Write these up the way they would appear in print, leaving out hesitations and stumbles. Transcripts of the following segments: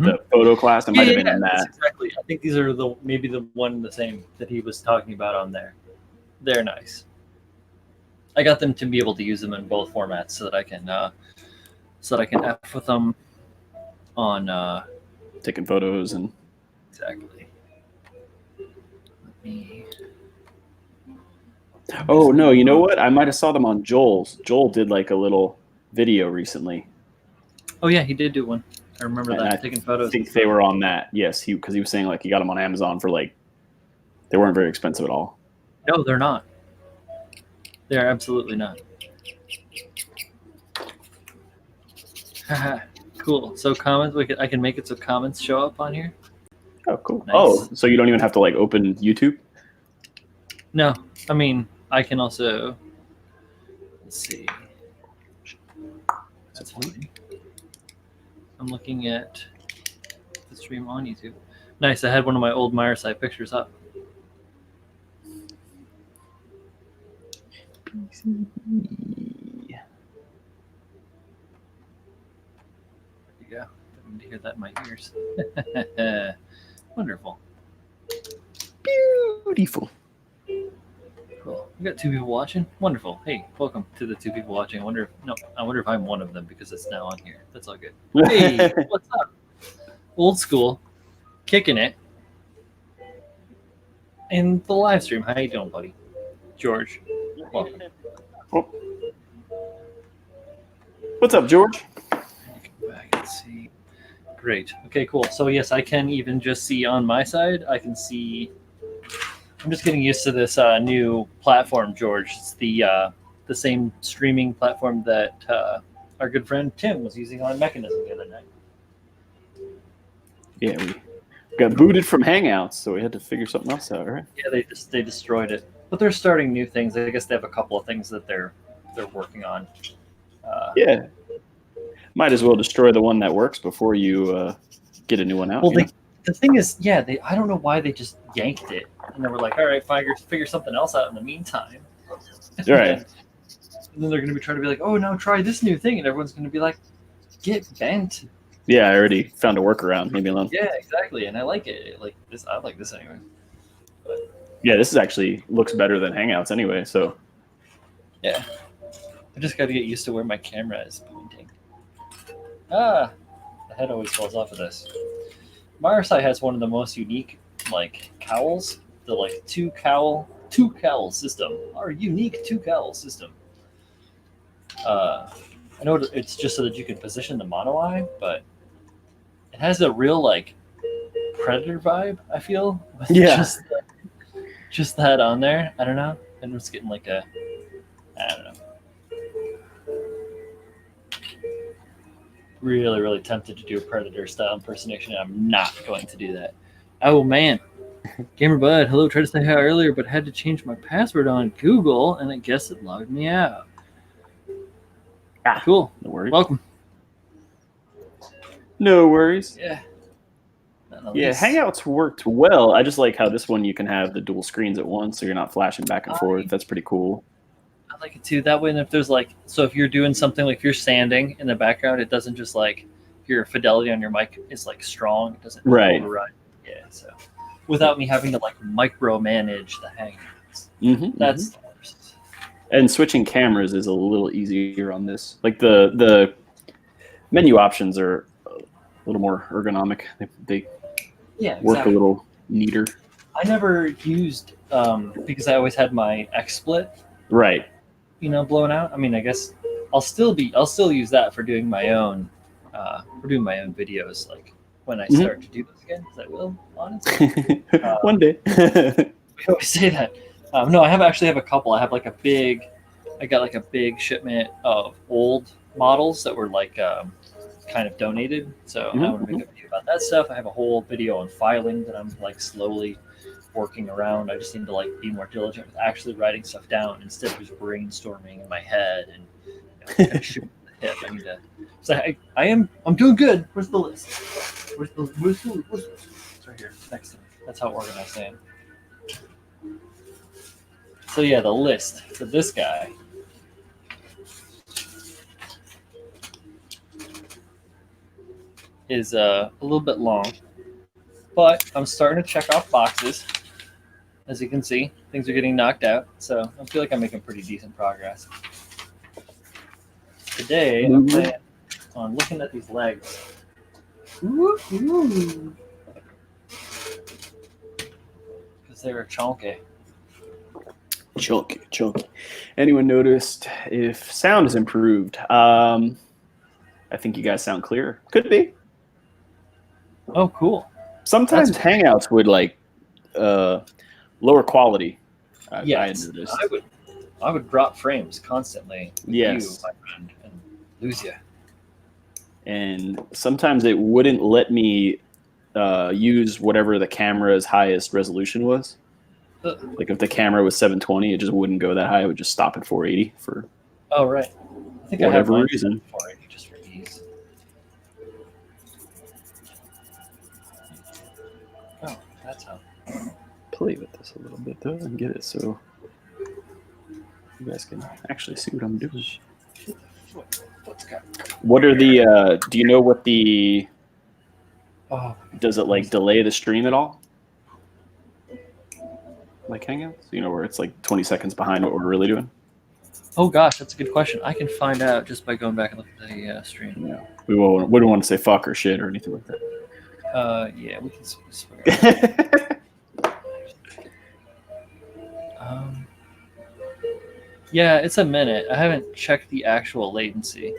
the photo class. It might have been in that. Exactly. I think these are maybe the one and the same that he was talking about on there. They're nice. I got them to be able to use them in both formats so that I can F with them on taking photos and exactly. Let me. Oh no! You know what? I might have saw them on Joel's. Joel did like a little video recently. Oh yeah, he did do one. I remember that, taking photos. I think they were on that. Yes, because he was saying like he got them on Amazon for like they weren't very expensive at all. No, they're not. They're absolutely not. Cool. So comments, I can make it so comments show up on here. Oh, cool. Nice. Oh, so you don't even have to like open YouTube? No, I mean I can also. Let's see. That's fine. I'm looking at the stream on YouTube. Nice. I had one of my old Marasai pictures up. There you go. I need to hear that in my ears. Wonderful. Beautiful. Cool. We got 2 people watching. Wonderful. Hey, welcome to the 2 people watching. I wonder if I'm one of them because it's now on here. That's all good. Hey, what's up? Old school, kicking it in the live stream. How you doing, buddy? George, welcome. Oh. What's up, George? Come back and see. Great. Okay, cool. So yes, I can even just see on my side. I can see. I'm just getting used to this new platform, George. It's the same streaming platform that our good friend Tim was using on Mechanism the other night. Yeah, we got booted from Hangouts, so we had to figure something else out, right? Yeah, they destroyed it, but they're starting new things. I guess they have a couple of things that they're working on. Yeah, might as well destroy the one that works before you get a new one out. Well, the thing is, yeah, I don't know why they just yanked it, and they were like, all right, figure something else out in the meantime. Right. And then they're going to be trying to be like, oh, now try this new thing, and everyone's going to be like, get bent. Yeah, I already found a workaround. Leave me alone. Yeah, exactly, and I like it. I like this anyway. But, yeah, this is actually looks better than Hangouts anyway. So. Yeah, I just got to get used to where my camera is pointing. The head always falls off of this. Marasai has one of the most unique cowls. The two cowl system. Our unique 2 cowl system. I know it's just so that you can position the mono eye, but it has a real Predator vibe, I feel. Yeah. Just that on there. I don't know. And it's getting I don't know. Really, really tempted to do a Predator style impersonation. I'm not going to do that. Oh man. Gamer Bud, hello. Tried to say hi earlier, but had to change my password on Google, and I guess it logged me out. Cool. No worries. Welcome. No worries. Yeah. Yeah, Hangouts worked well. I just like how this one you can have the dual screens at once, so you're not flashing back and forth. That's pretty cool. I like it too. That way, if there's so if you're doing something if you're sanding in the background, it doesn't just if your fidelity on your mic is strong, it doesn't override. Yeah, so without me having to micromanage the Hangouts. Mm-hmm, That's the worst. And switching cameras is a little easier on this. The menu options are a little more ergonomic. They work a little neater. I never used because I always had my XSplit. Right. Blown out. I mean, I guess I'll still use that for doing my own videos when I start to do this again, because I will, honestly. One day. We always say that. No, I actually have a couple. I have I got a big shipment of old models that were kind of donated. So I want to make a video about that stuff. I have a whole video on filing that I'm slowly working around. I just need to be more diligent with actually writing stuff down instead of just brainstorming in my head and kind of shooting the hip. I need to. So I'm doing good. Where's the list? Where's the list? It's right here next to me. That's how organized I am. So yeah, the list for this guy. is a little bit long, but I'm starting to check off boxes. As you can see, things are getting knocked out, so I feel like I'm making pretty decent progress. Today, I'm planning on looking at these legs. Because they're chunky. Chunky. Anyone noticed if sound has improved? I think you guys sound clearer. Could be. Oh, cool. Sometimes Hangouts would like lower quality. Yes, I noticed. I would drop frames constantly with you, my friend, and lose you. And sometimes it wouldn't let me use whatever the camera's highest resolution was. Like if the camera was 720, it just wouldn't go that high. It would just stop at 480 for right. I think whatever I have reason. 480 just for ease. Oh, that's how. Play with this a little bit though and get it so you guys can actually see what I'm doing. What are the? Do you know what the? Does it like delay the stream at all? Like Hangouts, you know, where it's like 20 seconds behind what we're really doing. Oh gosh, that's a good question. I can find out just by going back and looking at the stream. Yeah, we wouldn't want to say fuck or shit or anything like that. Yeah, we can swear. Yeah, it's a minute. I haven't checked the actual latency.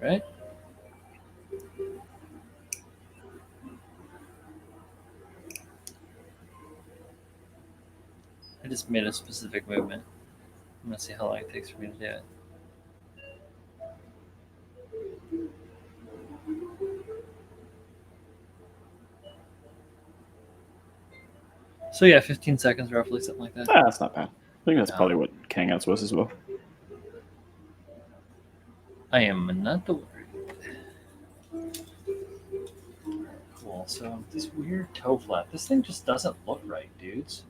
Right? I just made a specific movement. I'm going to see how long it takes for me to do it. So yeah, 15 seconds roughly, something like that. That's not bad. I think that's probably what Hangouts was as well. I am not worried. Cool. So this weird toe flap. This thing just doesn't look right, dudes.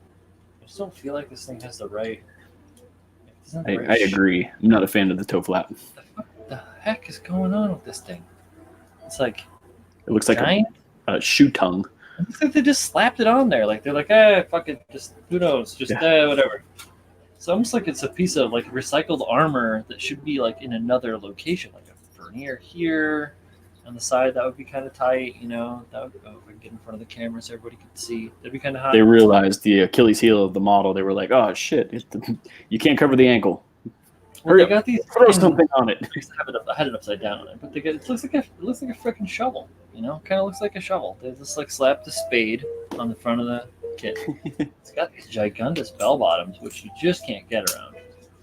I just don't feel like this thing has the right. I agree. I'm not a fan of the toe flap. What the heck is going on with this thing? It's like it looks like a shoe tongue. It looks like they just slapped it on there. Like they're like, fuck it, just who knows, just whatever. It's almost like it's a piece of like recycled armor that should be like in another location, like a vernier here on the side. That would be kind of tight, you know. That would go if I could get in front of the camera so everybody could see. That'd be kind of hot. They realized the Achilles heel of the model. They were like, oh shit, you can't cover the ankle. Well, they got these. Throw something on it. I had it upside down on it, but it looks like a freaking shovel. You know, kind of looks like a shovel. They just like slapped a spade on the front of the kit. It's got these gigantous bell bottoms, which you just can't get around.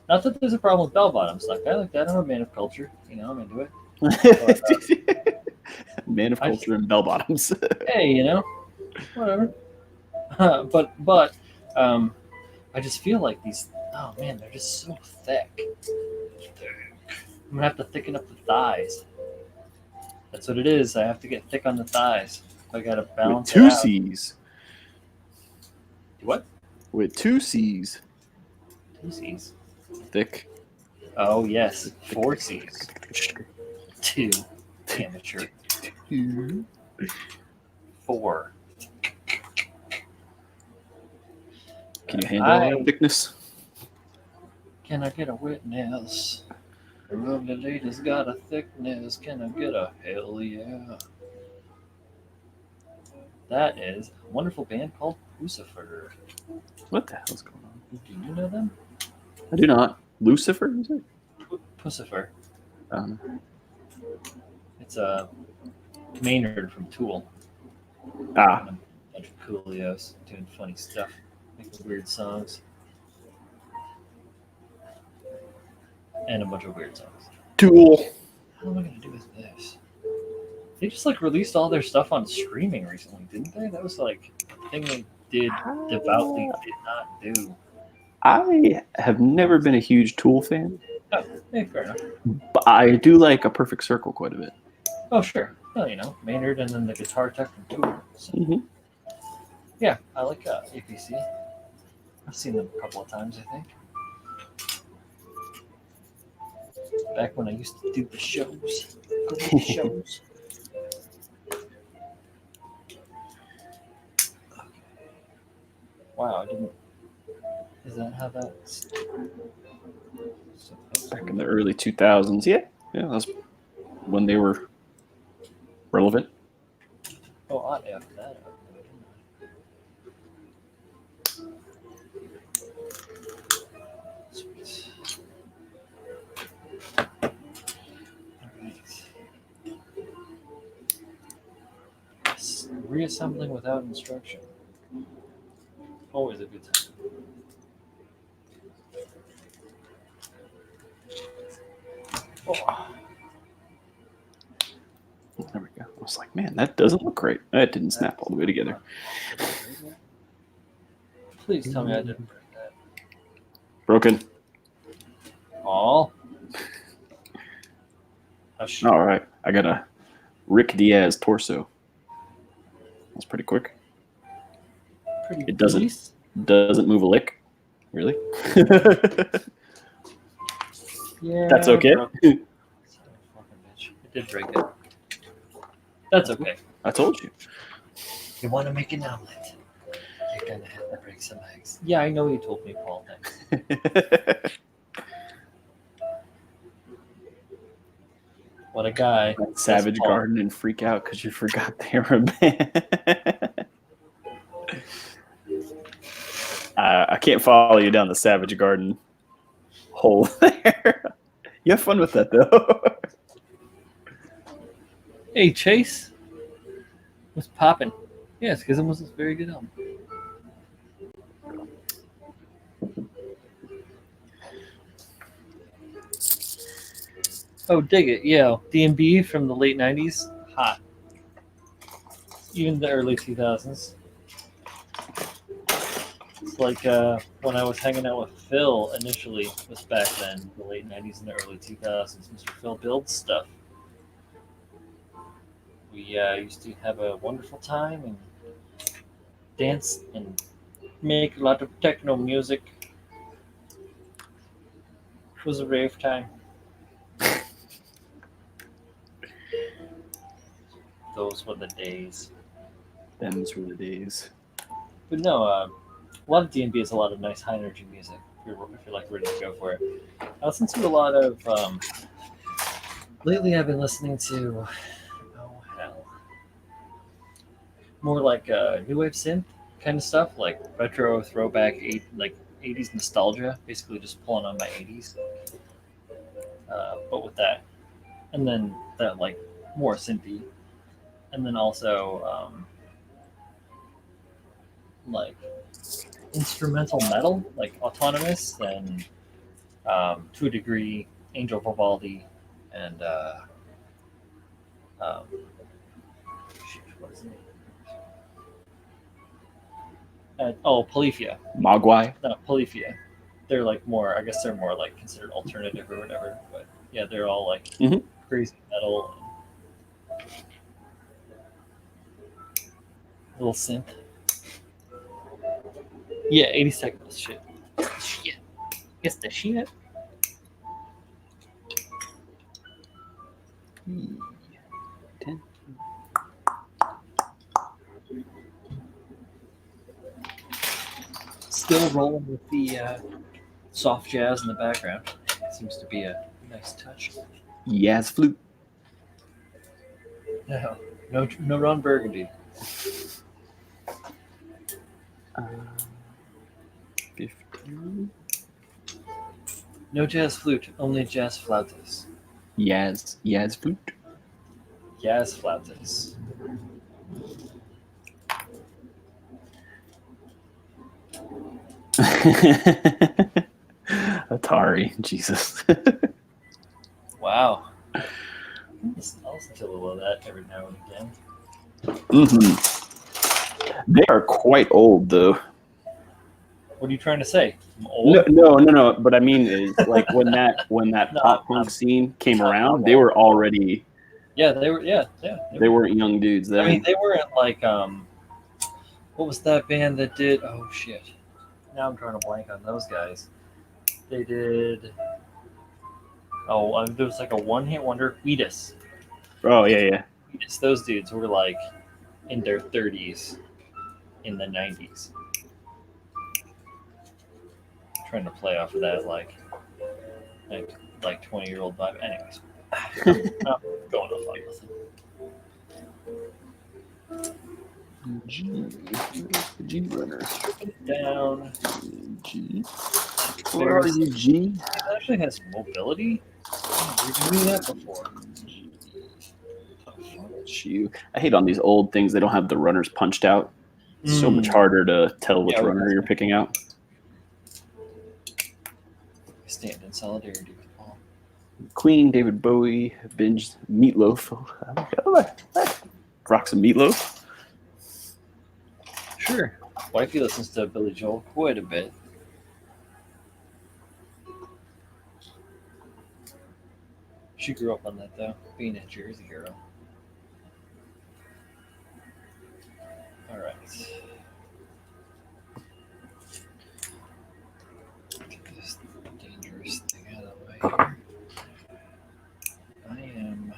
Not that there's a problem with bell bottoms. Like I like that. I'm a man of culture. You know, I'm into it. But, man of culture and bell bottoms. Hey, you know, whatever. But I just feel like these. Oh man, they're just so thick. I'm gonna have to thicken up the thighs. That's what it is. I have to get thick on the thighs. I gotta balance with 2 it out. C's. What? With 2 C's. 2 C's. Thick. Oh yes, 4 C's. 2. Amateur. 4. Can you handle that thickness? Can I get a witness? The lovely lady's got a thickness. Can I get a hell yeah? That is a wonderful band called Lucifer. What the hell's going on? Do you know them? I do not. Lucifer, is it? Pussifer. It's a Maynard from Tool. Ah. A bunch of coolios doing funny stuff, making weird songs. And a bunch of weird songs. Tool. How am I going to do with this? They just like released all their stuff on streaming recently, didn't they? That was like a thing they devoutly did not do. I have never been a huge Tool fan. Oh, hey, fair enough. But I do like A Perfect Circle quite a bit. Oh, sure. Well, you know, Maynard and then the guitar tech from Tool. So, yeah, I like APC. I've seen them a couple of times, I think. Back when I used to do the shows. Go to the shows. Wow, I didn't. Is that how that's Back in the early 2000s. Yeah, that was when they were relevant. Oh, I effed that up. Sweet. All right. Reassembling without instruction. Always a good time. Oh. There we go. I was like, man, that doesn't look great. That didn't snap all the way together. Please tell me I didn't break that. Broken. Aw. All right. I got a Rick Diaz torso. That's pretty quick. It doesn't move a lick. Really? Yeah. That's okay. It did break it. That's okay. I told you. You want to make an omelet? You're gonna have to break some eggs. Yeah, I know you told me, Paul. Thanks. What a guy. Savage Garden and freak out because you forgot they were a band. I can't follow you down the Savage Garden hole there. You have fun with that, though. Hey, Chase. What's popping? Yes, because it was a very good album. Oh, dig it. Yeah, D&B from the late 90s. Hot. Even the early 2000s. It's like when I was hanging out with Phil initially, was back then, the late 90s and the early 2000s. Mr. Phil builds stuff. We used to have a wonderful time and dance and make a lot of techno music. It was a rave time. Those were the days. Them's were the days. But no, a lot of D&B has a lot of nice high energy music. If you're like ready to go for it. I listen to a lot of. Lately, I've been listening to. Oh hell. More like new wave synth kind of stuff, like retro throwback, 80s nostalgia. Basically, just pulling on my 80s. But with that, and then that like more synthy, and then also like instrumental metal, like Autonomous and to a degree Angel Vivaldi and what is it? Polyphia. Mogwai. No, Polyphia. They're like more. I guess they're more like considered alternative or whatever. But yeah, they're all like crazy metal. And little synth. Yeah, 80 seconds. Shit. Shit. It's the shit. Still rolling with the soft jazz in the background. Seems to be a nice touch. Yaz flute. No Ron Burgundy. 15. No jazz flute, only jazz flautas. Yaz flute. Jazz flautas. Atari, Jesus. Wow. I'll listen to a little of that every now and again. Mm-hmm. They are quite old, though. What are you trying to say? I'm old? No. But I mean, is like when that pop punk scene came around, they were already. Yeah, they were. Yeah. They weren't young dudes then. I mean, they weren't like what was that band that did? Oh shit! Now I'm drawing a blank on those guys. They did. Oh, there was like a one-hit wonder. Wheatus. Oh yeah. Wheatus. Those dudes were like in their 30s in the 90s. Trying to play off of that like 20-year-old vibe. Anyways, oh, going off on nothing. G runner. Down. G. Where are you, G? It actually has mobility. We've seen that before. You. I hate on these old things. They don't have the runners punched out. It's so much harder to tell which runner you're picking out. I stand in solidarity with Paul. Queen, David Bowie, Binge, Meatloaf. Rock some Meatloaf. Sure. Wifey listens to Billy Joel quite a bit. She grew up on that though, being a Jersey girl. All right. Get this dangerous thing out of the way here. I am.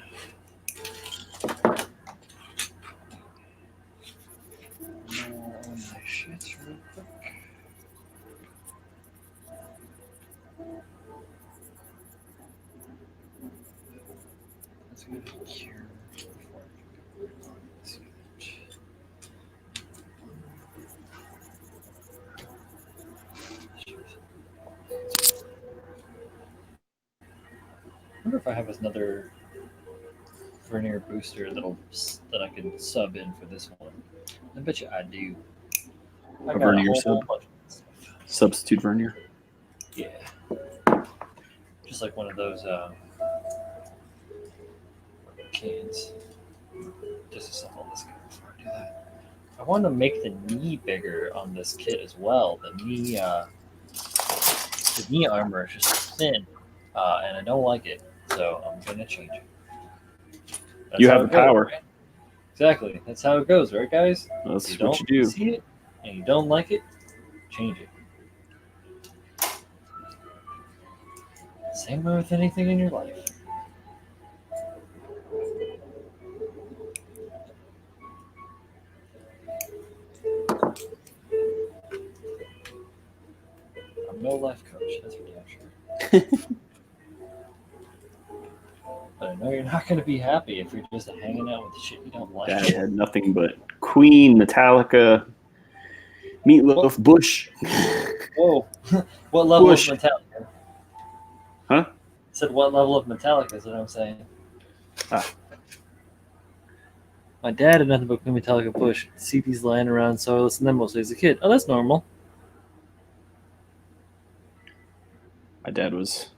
On my shits real quick. Let's go to cure before I can go on this image. I wonder if I have another vernier booster that I can sub in for this one. I bet you I do. I A got vernier whole sub? bunch of stuff. Substitute vernier. Yeah. Just like one of those cans. Just assemble this guy before I do that. I want to make the knee bigger on this kit as well. The knee armor is just thin, and I don't like it, so I'm gonna change it. That's You how have it the goes, power. right? Exactly. That's how it goes, right, guys? That's You what don't you do. see it, and you don't like it, change it. Same way with anything in your life. I'm no life coach, that's for damn sure. But I know you're not going to be happy if you're just hanging out with the shit you don't like. Dad had nothing but Queen, Metallica, Meatloaf, Bush. Whoa. What level Bush. of Metallica? Huh? I said what level of Metallica is what I'm saying. Ah. My dad had nothing but Queen, Metallica, Bush. CDs lying around, so I listened to them mostly as a kid. Oh, that's normal. My dad was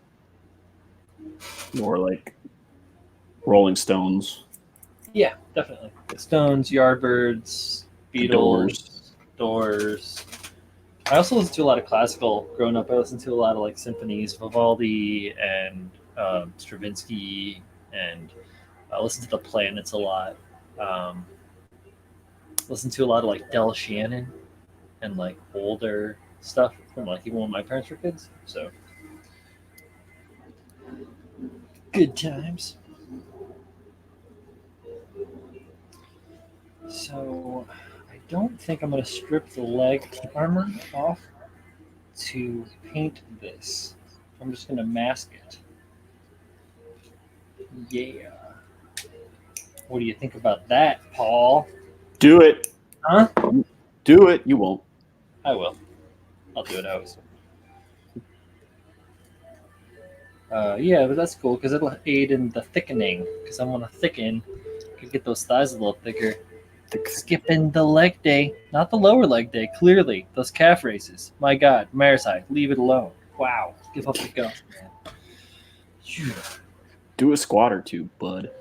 more like Rolling Stones. Yeah, definitely. Stones, Yardbirds, Beatles, Doors. I also listened to a lot of classical growing up. I listened to a lot of like symphonies, Vivaldi and Stravinsky, and I listened to the Planets a lot. Listened to a lot of like Del Shannon and like older stuff from like even when my parents were kids. So good times. So I don't think I'm going to strip the leg armor off to paint this. I'm just going to mask it. Yeah. What do you think about that, Paul? Do it. Huh? Do it. You won't. I will. I'll do it always. Yeah, but that's cool because it'll aid in the thickening. Because I want to thicken, could get those thighs a little thicker. Skipping the leg day, not the lower leg day. Clearly, those calf races. My God, Marasai, leave it alone. Wow, give up the ghost, man. Phew. Do a squat or two, bud.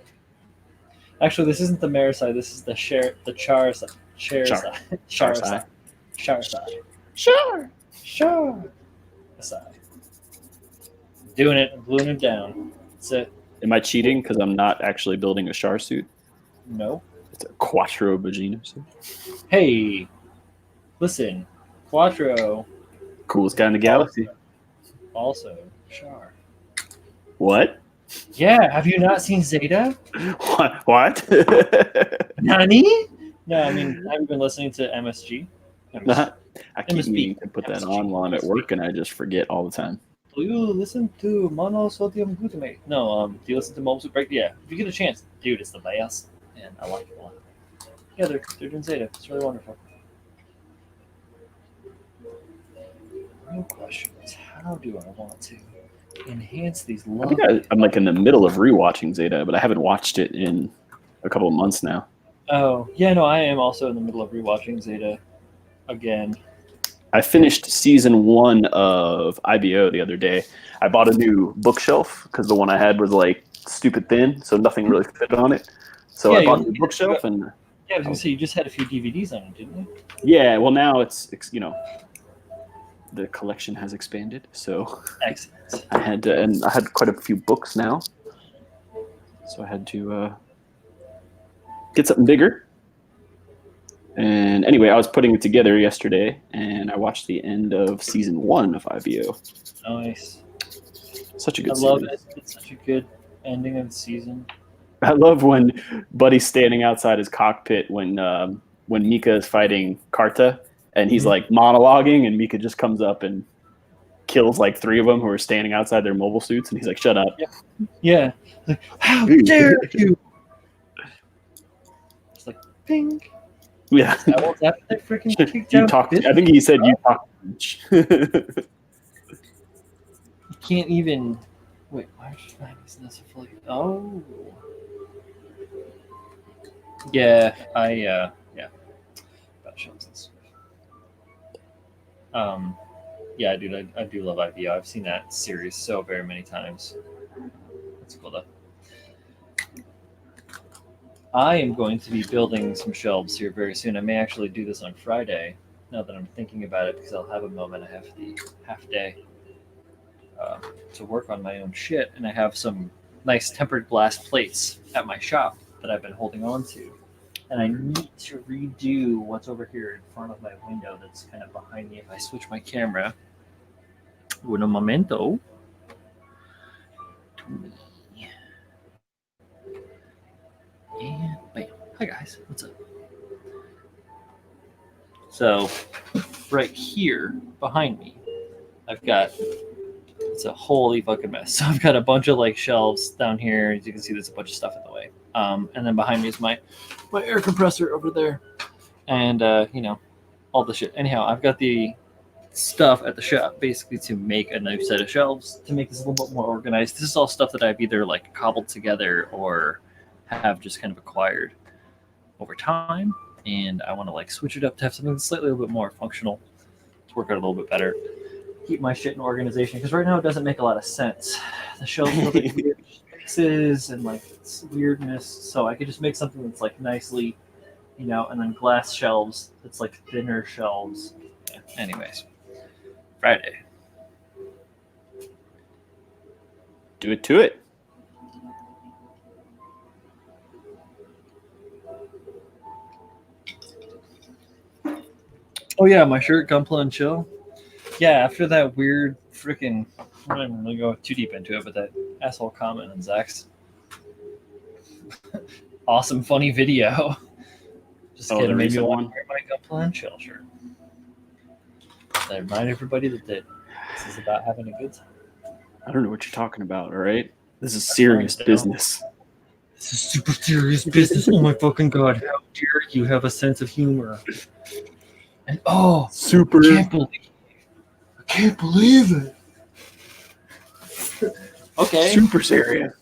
Actually, this isn't the Marasai. This is the Charasai. Charasai. Sure. Doing it. I'm gluing it down. That's it. Am I cheating because I'm not actually building a Char suit? No. It's a Quattro Vagina suit. Hey, listen. Quattro. Coolest guy in the galaxy. Also, Char. What? Yeah, have you not seen Zeta? What? Nani? No, I mean, have you been listening to MSG? I keep meaning to put that on while I'm at work, and I just forget all the time. Do you listen to monosodium glutamate? No, do you listen to Mobile Suit Break? Yeah, if you get a chance, dude, it's the best, and I like it a lot. Yeah, they're doing Zeta. It's really wonderful. Real question is, how do I want to enhance these love? I think I'm like in the middle of rewatching Zeta, but I haven't watched it in a couple of months now. Oh, yeah, no, I am also in the middle of rewatching Zeta again. I finished season 1 of IBO the other day. I bought a new bookshelf because the one I had was like stupid thin, so nothing really fit on it. So Yeah, I bought a new bookshelf, and yeah, I was gonna say you just had a few DVDs on it, didn't you? yeah, well now it's the collection has expanded, so Excellent. I had quite a few books now, so I had to get something bigger. And anyway, I was putting it together yesterday, and I watched the end of season 1 of IBO. Nice. Such a good I love series. it. It's such a good ending of the season. I love when Buddy's standing outside his cockpit when Mika is fighting Karta, and he's like monologuing, and Mika just comes up and kills like 3 of them who are standing outside their mobile suits, and he's like, "Shut up!" Yeah. Like, how dare you? It's like, ping. Yeah. That freaking kicked You out. talked. I think he said you talk too much. You can't even. Wait, why isn't this a flight? Oh. Yeah, yeah. About shells. Yeah, dude, I do love IBO. I've seen that series so very many times. That's cool though. I am going to be building some shelves here very soon. I may actually do this on Friday, now that I'm thinking about it, because I'll have a moment. I have the half day to work on my own shit, and I have some nice tempered glass plates at my shop that I've been holding on to. And I need to redo what's over here in front of my window that's kind of behind me if I switch my camera. Un momento. And bam. Hi guys, what's up? So right here behind me, I've got, it's a holy fucking mess. So I've got a bunch of like shelves down here. As you can see, there's a bunch of stuff in the way. And then behind me is my air compressor over there. And all the shit. Anyhow, I've got the stuff at the shop basically to make a new set of shelves to make this a little bit more organized. This is all stuff that I've either like cobbled together or have just kind of acquired over time, and I want to like switch it up to have something that's slightly a little bit more functional, to work out a little bit better, keep my shit in organization, because right now it doesn't make a lot of sense. The shelves are like weird spaces and like it's weirdness, so I could just make something that's like nicely, and then glass shelves that's like thinner shelves. Yeah. Anyways, Friday. Do it to it. Oh yeah, my shirt, Gunpla and Chill. Yeah, after that weird freaking, I'm not even gonna go too deep into it, but that asshole comment on Zach's awesome, funny video. Just Oh, kidding, the maybe recent want one? to wear my Gunpla and Chill shirt. I remind everybody that this is about having a good time. I don't know what you're talking about. All right, this is serious business. This is super serious business. Oh my fucking god! How dare you have a sense of humor? And super. I can't believe it. Okay. Super serious.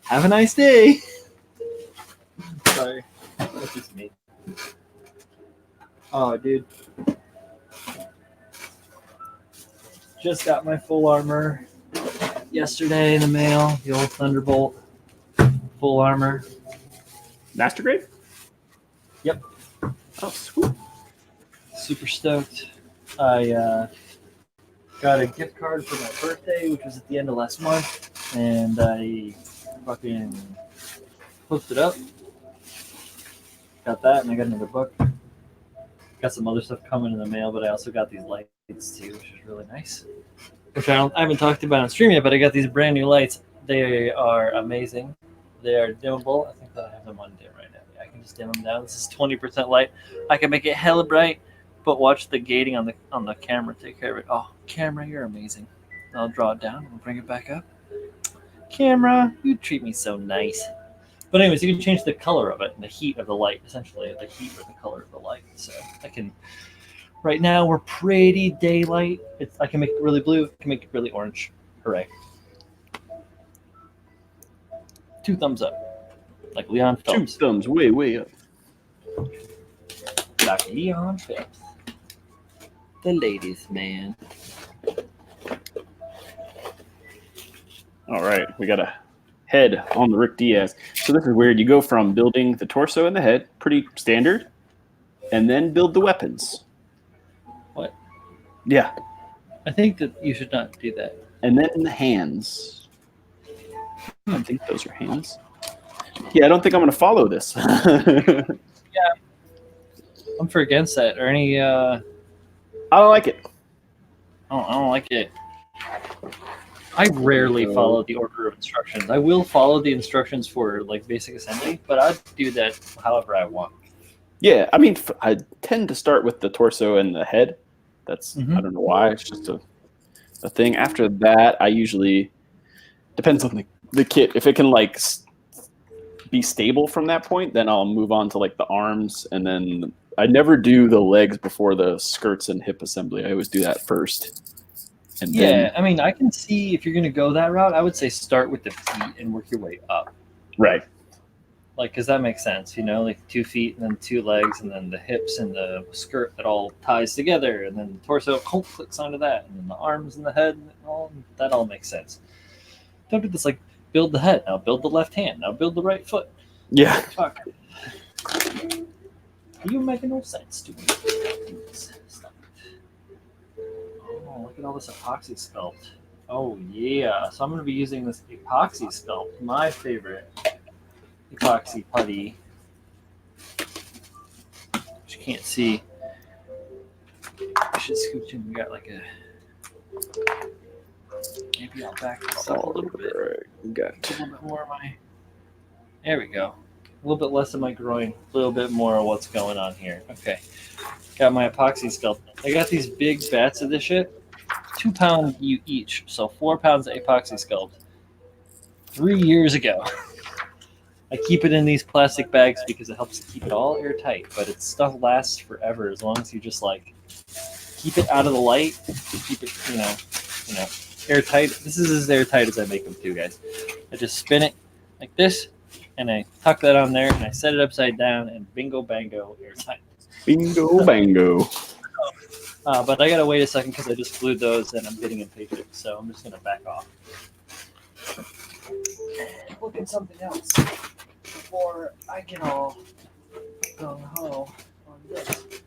Have a nice day. Sorry. That's just me. Oh, dude. Just got my full armor yesterday in the mail. The old Thunderbolt full armor. Master grade? Yep. Oh, sweet. Super stoked. I got a gift card for my birthday, which was at the end of last month, and I fucking hooked it up. Got that, and I got another book. Got some other stuff coming in the mail, but I also got these lights too, which is really nice. Which I haven't talked about on stream yet, but I got these brand new lights. They are amazing. They are dimmable. I think that I have them on dim right now. Yeah, I can just dim them down. This is 20% light. I can make it hella bright, but watch the gating on the camera take care of it. Oh, camera, you're amazing. I'll draw it down and bring it back up. Camera, you treat me so nice. But anyways, you can change the color of it and the heat of the light, essentially, the heat or the color of the light. So I can. Right now we're pretty daylight. I can make it really blue. I can make it really orange. Hooray! 2 thumbs up, like Leon Phelps. 2 thumbs, way up. Like Leon Phelps, the ladies' man. All right, we got a head on the Rick Diaz. So this is weird. You go from building the torso and the head, pretty standard, and then build the weapons. What? Yeah. I think that you should not do that. And then the hands. I think those are hands. Yeah, I don't think I'm going to follow this. Yeah, I'm for against that. Or any? I don't like it. I don't like it. I rarely follow the order of instructions. I will follow the instructions for like basic assembly, but I do that however I want. Yeah, I mean, I tend to start with the torso and the head. That's I don't know why. It's just a thing. After that, I usually depends on the kit. If it can like be stable from that point, then I'll move on to like the arms, and then I never do the legs before the skirts and hip assembly. I always do that first. And then, I mean, I can see if you're going to go that route, I would say start with the feet and work your way up. right. Like, because that makes sense, you know, like 2 feet and then 2 legs and then the hips and the skirt that all ties together and then the torso clicks onto that and then the arms and the head, and that all makes sense. Don't do this like build the head, now build the left hand, now build the right foot. Yeah. Fuck. You making no sense to me. Stop it. Oh, look at all this epoxy sculpt. Oh yeah, so I'm going to be using this epoxy sculpt, my favorite epoxy putty, which you can't see. I should scooch in. We got like a. Maybe I'll back this up a little bit. Right. Got a little bit more of my. There we go. A little bit less of my groin. A little bit more of what's going on here. Okay. Got my epoxy sculpt. I got these big bats of this shit. 2 pound each, so 4 pounds of epoxy sculpt. 3 years ago. I keep it in these plastic bags because it helps keep it all airtight, but its stuff lasts forever as long as you just like keep it out of the light, keep it, you know, airtight. This is as airtight as I make them too, guys. I just spin it like this, and I tuck that on there, and I set it upside down, and bingo bango, airtight. Bingo bango. But I gotta wait a second because I just glued those, and I'm getting impatient, so I'm just gonna back off. Look at something else before I get all gung-ho on this.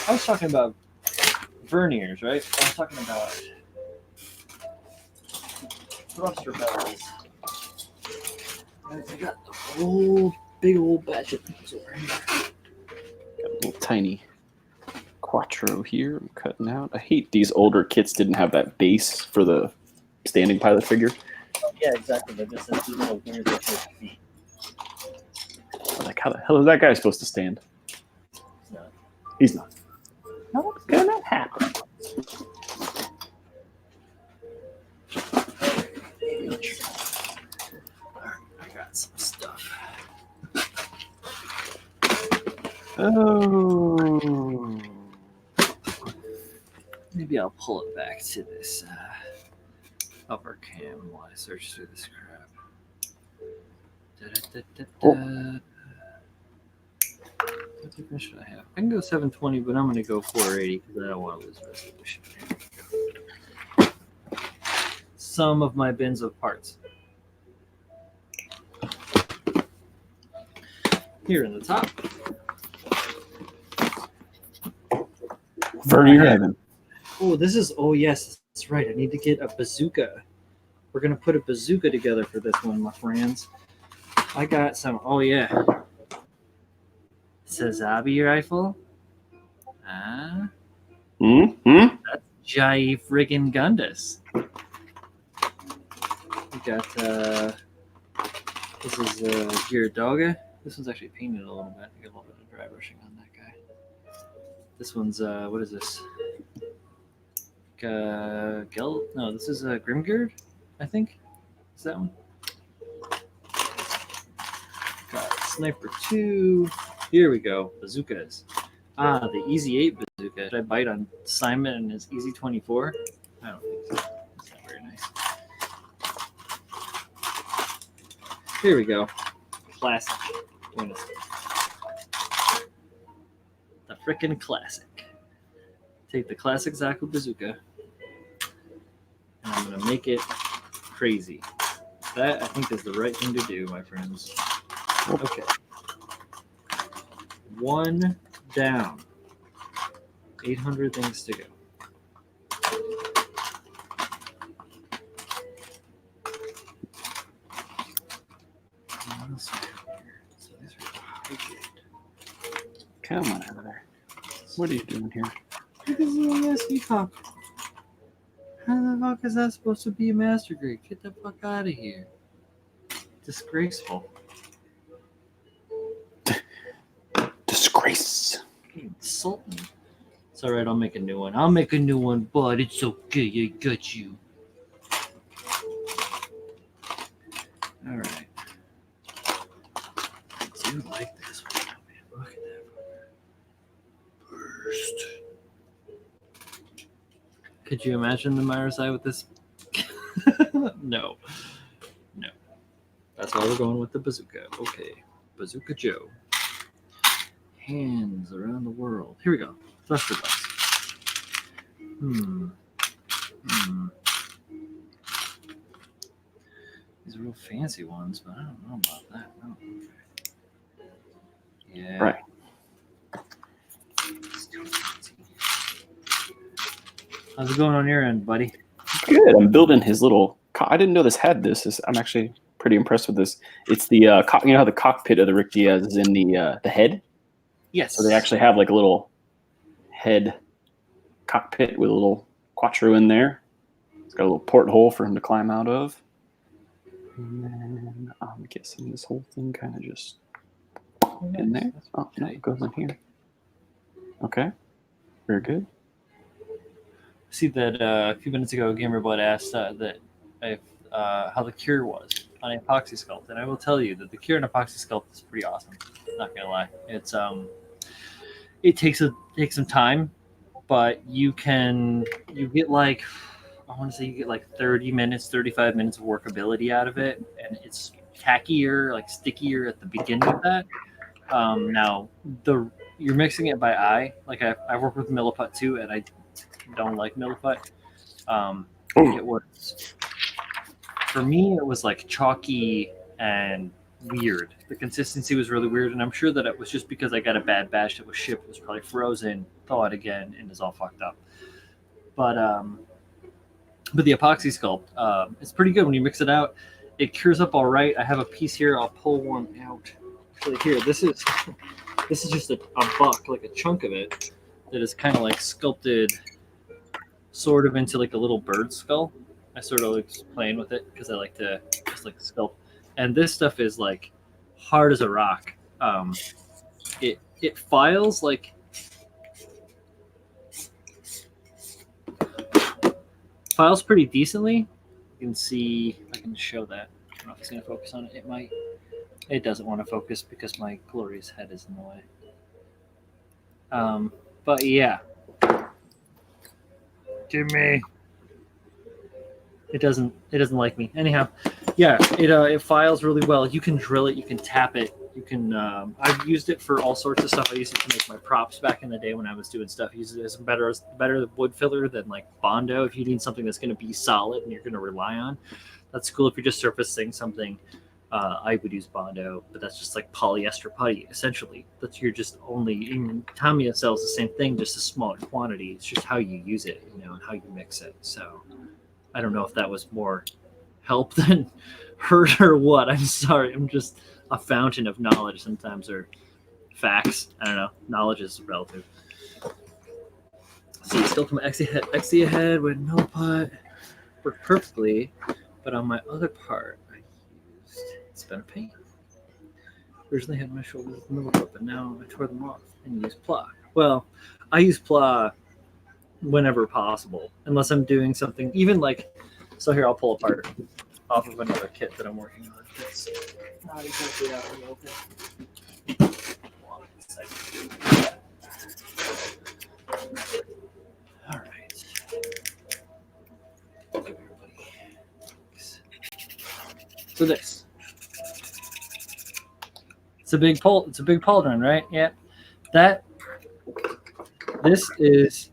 I was talking about verniers, right? I was talking about thruster bells. I got the whole big old batch of things over here. Got a little tiny quattro here. I'm cutting out. I hate these older kits didn't have that base for the standing pilot figure. Yeah, exactly. They're just these little weird feet. Like, how the hell is that guy supposed to stand? He's not. He's not. How is gonna happen? I got some stuff. Oh. Maybe I'll pull it back to this upper cam while I search through this crap. Oh. What thickness should I have? I can go 720, but I'm going to go 480 because I don't want to lose resolution. Some of my bins of parts. Here in the top. Vernier heaven. Oh, this is. Oh, yes, that's right. I need to get a bazooka. We're going to put a bazooka together for this one, my friends. I got some. Oh, yeah. Sazabi rifle. Ah. Mm-hmm. That's Jai friggin' Gundus. We got this is Gyaradoga. This one's actually painted a little bit. I got a little bit of dry brushing on that guy. This one's what is this? No, this is Grimgird, I think. Is that one? Got Sniper 2. Here we go. Bazookas. The Easy 8 bazooka. Did I bite on Simon and his Easy 24? I don't think so. That's not very nice. Here we go. Classic. The frickin' classic. Take the classic Zaku bazooka, and I'm gonna make it crazy. That I think is the right thing to do, my friends. Okay. One down. 800 things to go. What else do we have here? So these are Come on over there. What are you doing here? Look at this little nasty fuck. How the fuck is that supposed to be a master grade? Get the fuck out of here. Disgraceful. Disgrace. You insult me. It's alright, I'll make a new one. I'll make a new one, but it's okay. I got you. Alright. I do like this one. Man, look at that. Burst. Could you imagine the Marasai with this? No. No. That's why we're going with the bazooka. Okay. Bazooka Joe. Hands around the world. Here we go. Thruster Bus. These are real fancy ones, but I don't know about that. No. Yeah. Right. It's too fancy. How's it going on your end, buddy? Good. I'm building his little. I didn't know this had this. I'm actually pretty impressed with this. It's the you know how the cockpit of the Rick Diaz is in the head. Yes. So they actually have like a little head cockpit with a little quattro in there. It's got a little porthole for him to climb out of. And then I'm guessing this whole thing kind of just in there. Oh, no, it goes in here. Okay. Very good. See that a few minutes ago, Gamerblood asked that if how the cure was on epoxy sculpt, and I will tell you that the cure on epoxy sculpt is pretty awesome. Not gonna lie, it's it takes some time, but you get like I want to say you get like 30 minutes, 35 minutes of workability out of it, and it's tackier, like stickier at the beginning of that. Now you're mixing it by eye. Like I've worked with Milliput too, and I don't like Milliput. It was for me. It was like chalky and weird. The consistency was really weird, and I'm sure that it was just because I got a bad batch that was shipped. It was probably frozen, thawed again, and is all fucked up. But the epoxy sculpt, it's pretty good when you mix it out. It cures up all right. I have a piece here. I'll pull one out. Actually, here, this is just a buck, like a chunk of it that is kind of like sculpted, sort of into like a little bird skull. I sort of like playing with it because I like to just like sculpt. And this stuff is like hard as a rock. It files like pretty decently. You can see, I can show that. I don't know if it's going to focus on it. It might. It doesn't want to focus because my glorious head is in the way. But yeah. Give me. It doesn't like me. Anyhow, yeah, it files really well. You can drill it, you can tap it, you can I've used it for all sorts of stuff. I used it to make my props back in the day when I was doing stuff. I used it as better wood filler than like Bondo. If you need something that's going to be solid and you're going to rely on, that's cool. If you're just surfacing something, I would use Bondo, but that's just like polyester putty essentially. That's you're just only Tamiya sells the same thing, just a smaller quantity. It's just how you use it, and how you mix it. So I don't know if that was more help than hurt or what. I'm sorry. I'm just a fountain of knowledge sometimes, or facts. I don't know. Knowledge is relative. See, still from XE ahead with Milliput. Worked perfectly But on my other part, I used spent paint. Originally had my shoulders with Milliput, but now I tore them off and use Pla. Well, I use Pla whenever possible, unless I'm doing something, even like, so here I'll pull apart off of another kit that I'm working on. It's not exactly out in the open. All right. So this. It's a big pauldron, right? Yeah. This is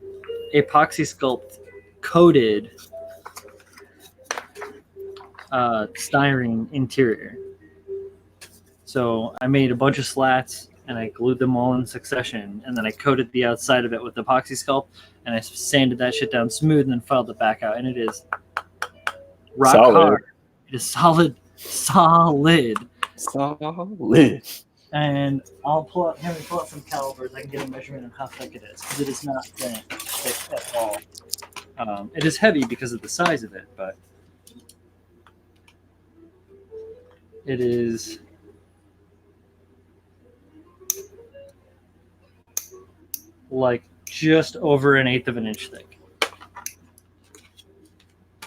epoxy sculpt coated styrene interior. So I made a bunch of slats and I glued them all in succession, and then I coated the outside of it with epoxy sculpt, and I sanded that shit down smooth and then filed it back out, and it is rock hard. It is solid. And I'll pull out some calipers. I can get a measurement of how thick it is, because it is not thick at all. It is heavy because of the size of it, but it is like just over 1/8 of an inch thick,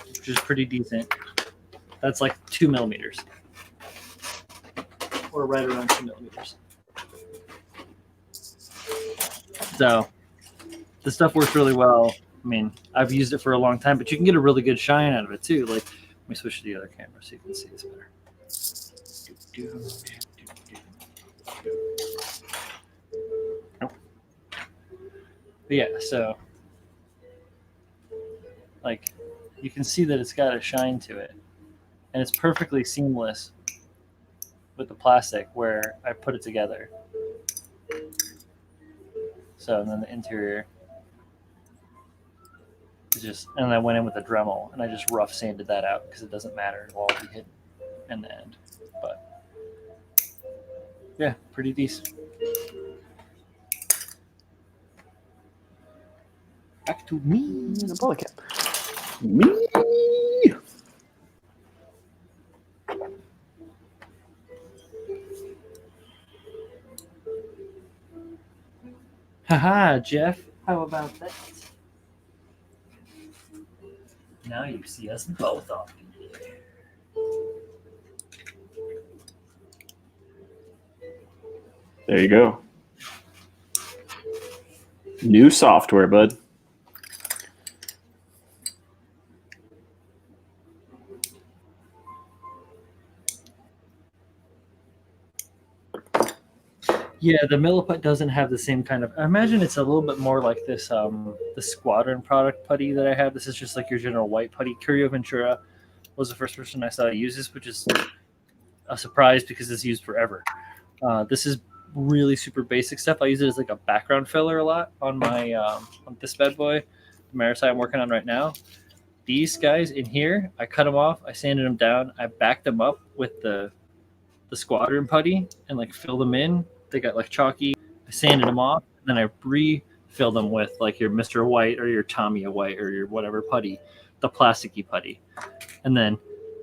which is pretty decent. That's like 2 millimeters, or right around 2 millimeters. So the stuff works really well. I mean, I've used it for a long time, but you can get a really good shine out of it too. Like, let me switch to the other camera so you can see this better. But yeah, so like you can see that it's got a shine to it, and it's perfectly seamless with the plastic where I put it together. So, and then the interior is just, and I went in with a Dremel and I just rough sanded that out because it doesn't matter, it'll all be hidden in the end. But yeah, pretty decent. Back to me in the bullet cap. Me. Haha, Jeff, how about that? Now you see us both off the air. There you go. New software, bud. Yeah, the Milliput doesn't have the same kind of. I imagine it's a little bit more like this. The Squadron product putty that I have. This is just like your general white putty. Curio Ventura was the first person I saw use this, which is a surprise because it's used forever. This is really super basic stuff. I use it as like a background filler a lot on my on this bad boy, the Marasai I'm working on right now. These guys in here, I cut them off. I sanded them down. I backed them up with the Squadron putty and like fill them in. They got like chalky. I sanded them off, and then I refill them with like your Mr. White or your Tamiya White or your whatever putty, the plasticky putty. And then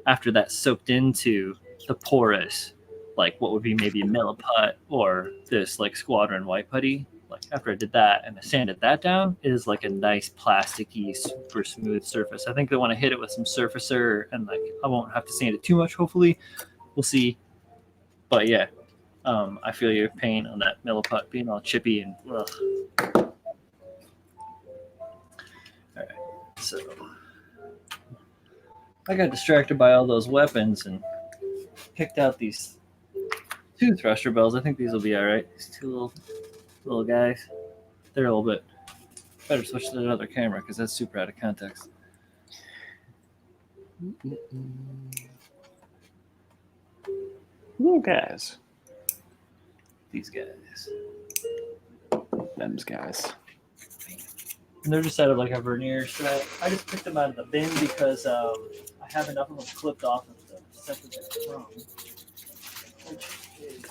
after that soaked into the porous, like what would be maybe a Milliput or this like Squadron White putty, like after I did that and I sanded that down, it is like a nice plasticky, super smooth surface. I think I want to hit it with some surfacer, and like I won't have to sand it too much, hopefully. We'll see. But yeah. I feel your pain on that Milliput being all chippy and ugh. All right, so I got distracted by all those weapons and picked out these 2 thruster bells. I think these will be all right. These 2 little guys. They're a little bit better. Switch to another camera because that's super out of context. Little guys. These guys. Them's guys. And they're just out of like a vernier strap. I just picked them out of the bin because I have enough of them clipped off of the second chrome. Which is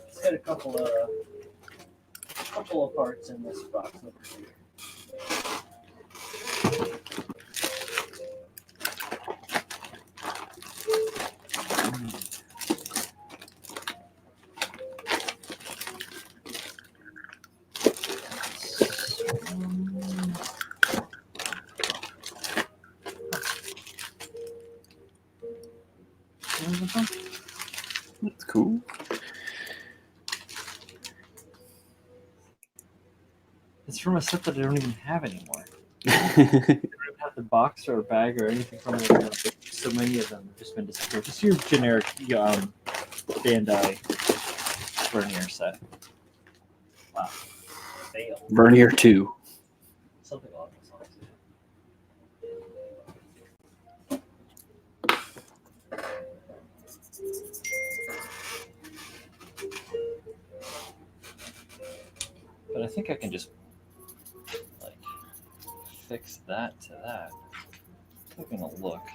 it's got a couple of parts in this box over here. That's cool. It's from a set that I don't even have anymore. I don't even have the box or a bag or anything from it. So many of them have just been disappeared. Just your generic Bandai vernier set. Wow. Fail. Vernier 2. Something along those lines. But I think I can just like fix that to that. I'm gonna look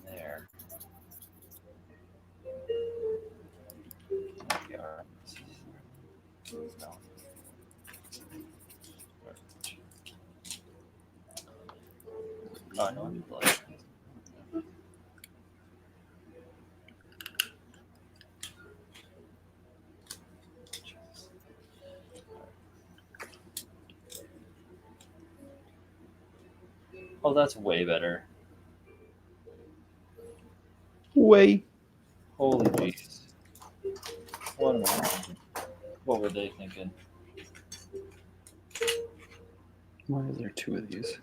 there. No. Oh, no, I'm like. Oh, that's way better. Way. Holy jeez. What am I thinking? What were they thinking? Why is there 2 of these?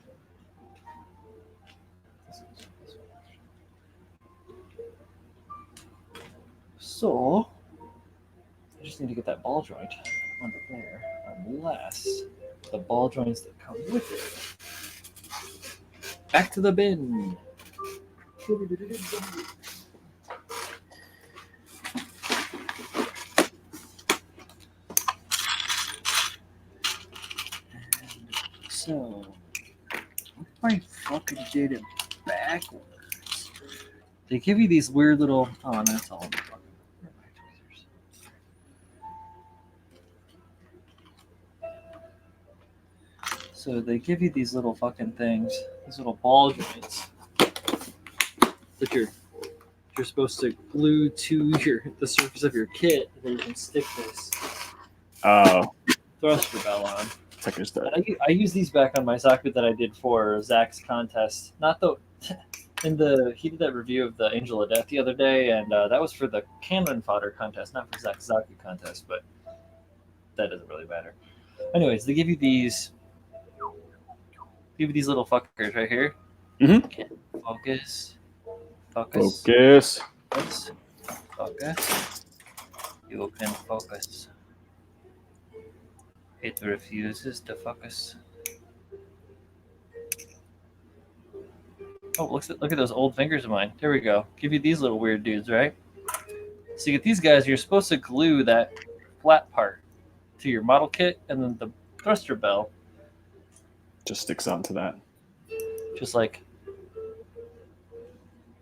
So, I just need to get that ball joint under there, unless the ball joints that come with it. Back to the bin. So, what if I fucking did it backwards? They give you these weird little. Oh, that's all. So they give you these little fucking things, these little ball joints that you're supposed to glue to the surface of your kit, that you can stick this thruster bell on. I use these back on my socket that I did for Zach's contest. Not the he did that review of the Angel of Death the other day, and that was for the cannon fodder contest, not for Zach's Zaku contest, but that doesn't really matter. Anyways, they give you these little fuckers right here. Mm-hmm. Okay. Focus. You can focus. It refuses to focus. Oh, look at those old fingers of mine. There we go. Give you these little weird dudes, right? So you get these guys. You're supposed to glue that flat part to your model kit, and then the thruster bell just sticks onto that. Just like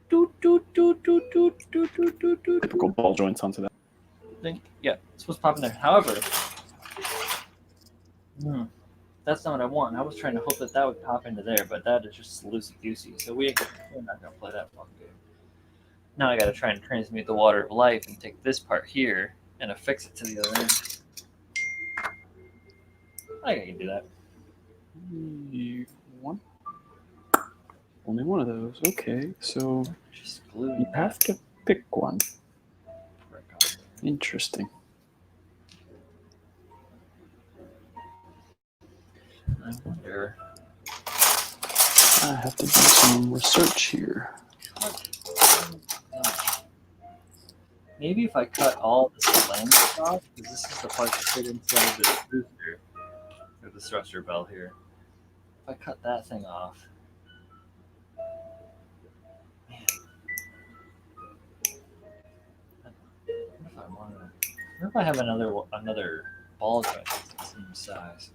typical ball joints onto that. Yeah, it's supposed to pop in there. However, that's not what I want. I was trying to hope that would pop into there, but that is just loosey goosey. So we're not gonna play that fucking game. Now I got to try and transmute the water of life and take this part here and affix it to the other end. I think I can do that. Only one of those. Okay, so just glue. You have to pick one. Interesting. I wonder. I have to do some research here. Maybe if I cut all this lens off, because this is the part that fit inside the booster, or the thruster bell here. If I cut that thing off, man. What if I have another ball joint that's the same size?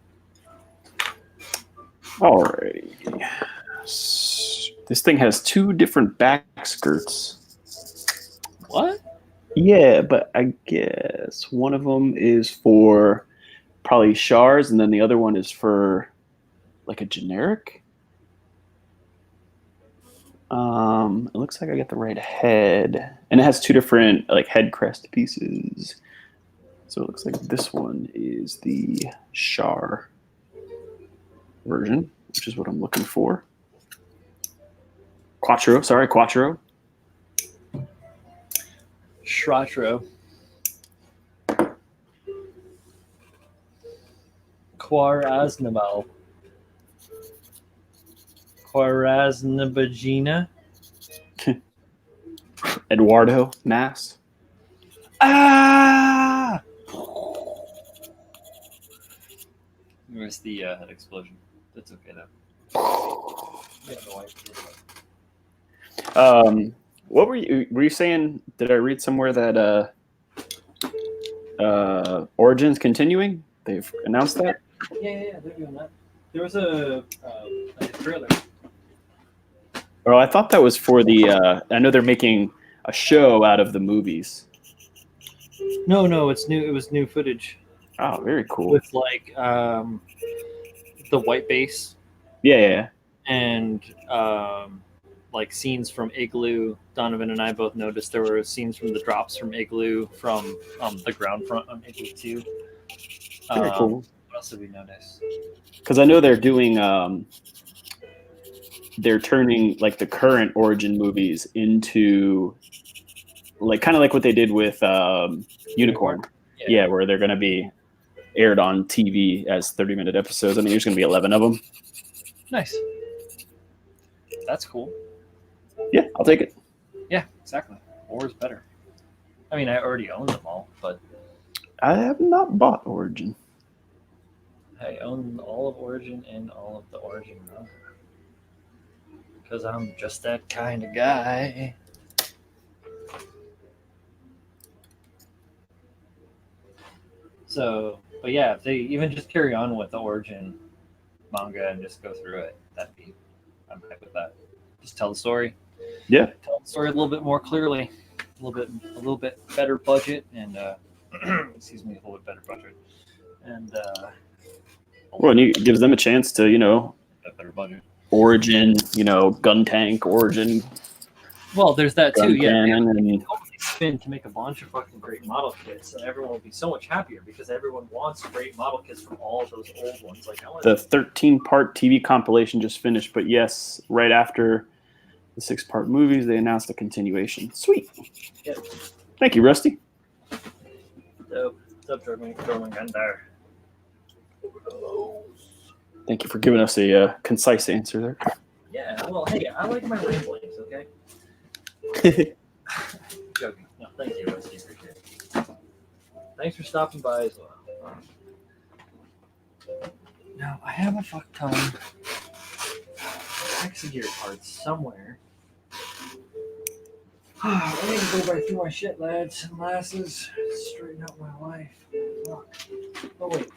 Alrighty. This thing has 2 different back skirts. What? Yeah, but I guess one of them is for probably Chars, and then the other one is for like a generic. It looks like I got the right head, and it has two different like head crest pieces. So it looks like this one is the Char version, which is what I'm looking for. Quattro. Shratro. Quarasnabal. Quarasnabagina. Eduardo Mass. Ah! Where's the head explosion? That's okay though. What were you saying? Did I read somewhere that Origin's continuing? They've announced that? Yeah, they're doing that. There was a trailer. Oh, I thought that was for the. I know they're making a show out of the movies. No, it's new. It was new footage Oh, very cool. with like the white base. Yeah. And like scenes from Igloo. Donovan and I both noticed there were scenes from the drops from Igloo from the ground front on Igloo 2. Very cool. What else did we notice? Because I know they're doing. They're turning like the current Origin movies into like kind of like what they did with Unicorn. Yeah, where they're going to be aired on TV as 30-minute episodes. I mean, there's going to be 11 of them. Nice. That's cool. Yeah, I'll take it. Yeah, exactly. More is better. I mean, I already own them all, but I have not bought Origin. I own all of Origin and all of the Origin manga. Because I'm just that kind of guy. So, but yeah, if they even just carry on with the Origin manga and just go through it, I'm happy with that. Just tell the story. Yeah. Tell the story a little bit more clearly. A little bit better budget and excuse me, a little bit better budget. And well, and it gives them a chance to, a better budget. Origin, gun tank, Origin. Well, there's that too. Yeah, cannon, totally spin to make a bunch of fucking great model kits, and everyone will be so much happier because everyone wants great model kits from all of those old ones. Like the 13-part TV compilation just finished, but yes, right after the 6-part movies, they announced a continuation. Sweet. Yep. Thank you, Rusty. Dope. Jormungandr. Thank you for giving us a concise answer there. Yeah, well, hey, I like my ramblings, okay? Joking. No, thank you, Rusty. Appreciate it. Thanks for stopping by as well. Now, I have a fuck ton of Exegear parts somewhere. I need to go back through my shit, lads and lasses. Straighten out my life. Fuck. Oh, wait.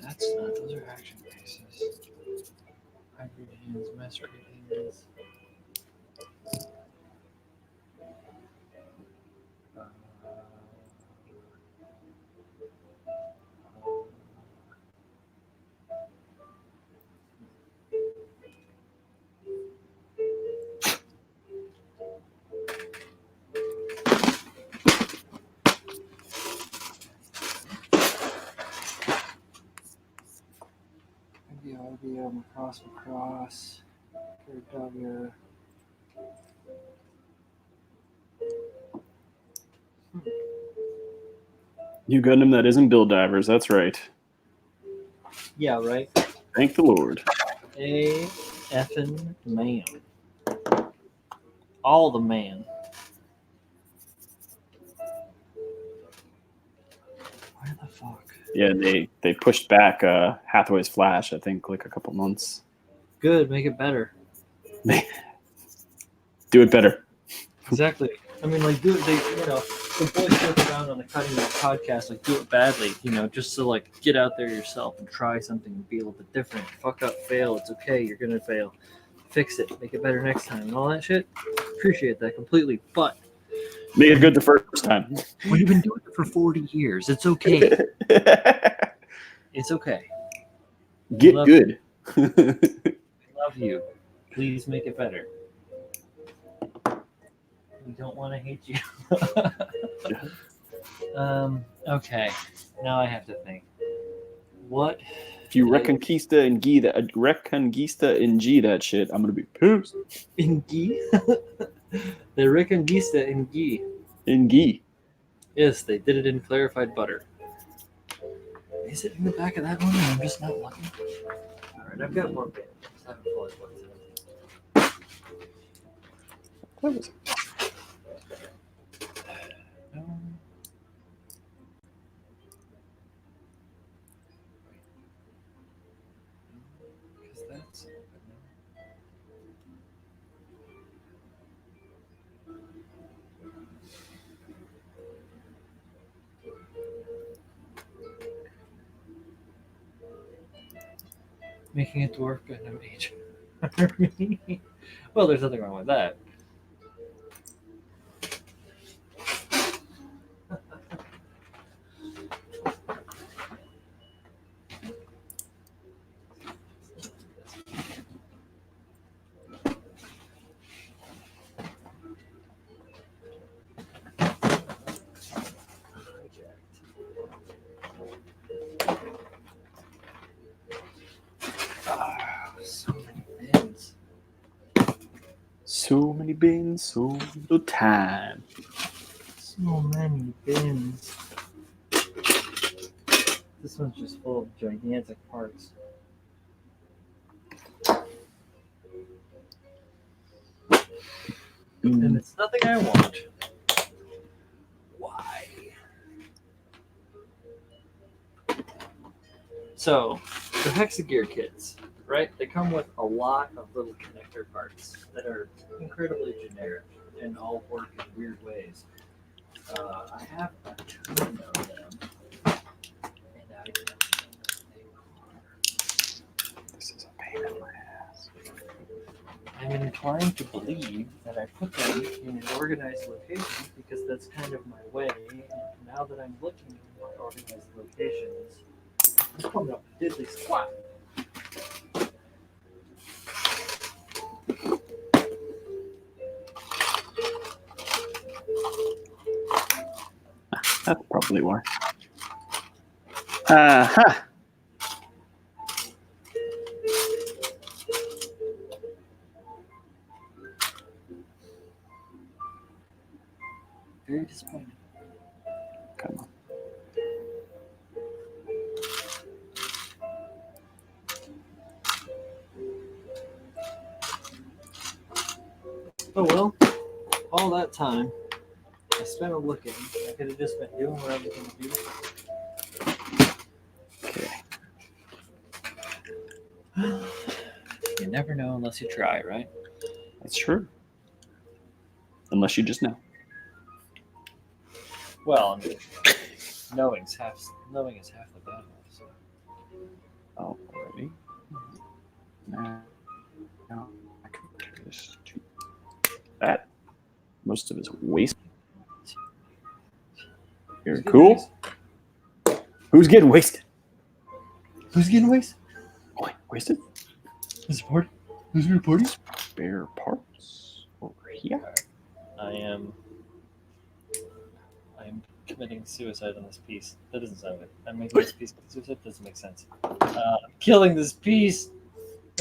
That's not, those are action pieces. Hybrid hands, master hands. Macross, W. You Gundam that isn't Bill Divers, that's right. Yeah, right. Thank the Lord. A effing man. All the man. Where the fuck? Yeah, they pushed back Hathaway's Flash, I think, like a couple months. Good, make it better. Do it better. Exactly. I mean, like, do it. The boys joke around on the Cutting Edge podcast, like, do it badly, just to like get out there yourself and try something and be a little bit different. Fuck up, fail. It's okay. You're gonna fail. fix it, make it better next time, and all that shit. Appreciate that completely. But Make it good the first time. when you've been doing it for 40 years, it's okay. It's okay. Get good. We love you. Please make it better. We don't want to hate you. Okay. Now I have to think. What? If you Reconquista and G that shit, I'm gonna be pissed. In Gi? The Reconquista in Gi. In G. Yes, they did it in clarified butter. Is it in the back of that one? I'm just not looking. Alright, I've got more bits. I haven't fully looked at it. What was it? Because that's. Making a dwarf Gundam Age army. Well, there's nothing wrong with that. So many bins. So many bins, so little time. So many bins. This one's just full of gigantic parts. And it's nothing I want. Why? So, the Hexagear kits, right? They come with a lot of little connector parts that are incredibly generic and all work in weird ways. I have a ton of them, and I don't know what they are. This is a pain in my ass. I'm inclined to believe that I put them in an organized location because that's kind of my way. And now that I'm looking at my organized locations, I'm coming up with diddly squat. That's probably why. Aha! Very disappointed. Come on. Oh well, all that time I spent looking. I could have just been doing what I was going to do. Okay. You never know unless you try, right? That's true. Unless you just know. Well, I mean, knowing is half the battle. So. Alrighty. Now I can put this to that. Most of it's waste. Very cool. Who's getting wasted? Who's getting wasted? Wait, wasted? Who's reporting? Who's reporting? Spare parts over here. I am committing suicide on this piece. That doesn't sound good. I'm making this piece suicide. Doesn't make sense. I'm killing this piece.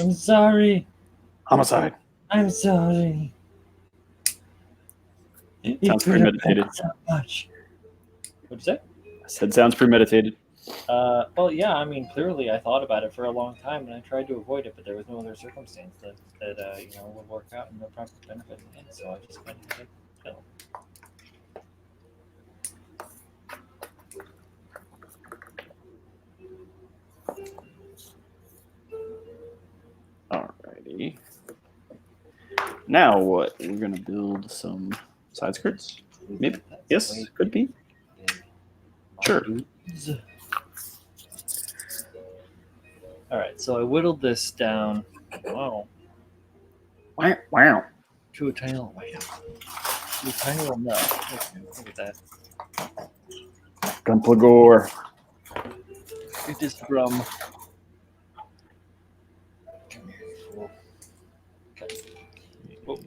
I'm sorry. Homicide. I'm sorry. Sounds premeditated. So much. What'd you say? I said sounds premeditated. Well, yeah. I mean, clearly, I thought about it for a long time, and I tried to avoid it, but there was no other circumstance that would work out and no practical benefit in it. So I just went ahead and killed. Alrighty. Now what? We're gonna build some side skirts. Maybe. Yes, could be. Sure. All right, so I whittled this down. Wow. Wow, wow. To a tiny little to a tiny little nut. Look at that. Gunplagore. It is from. Come here, you fool. Okay. Oh,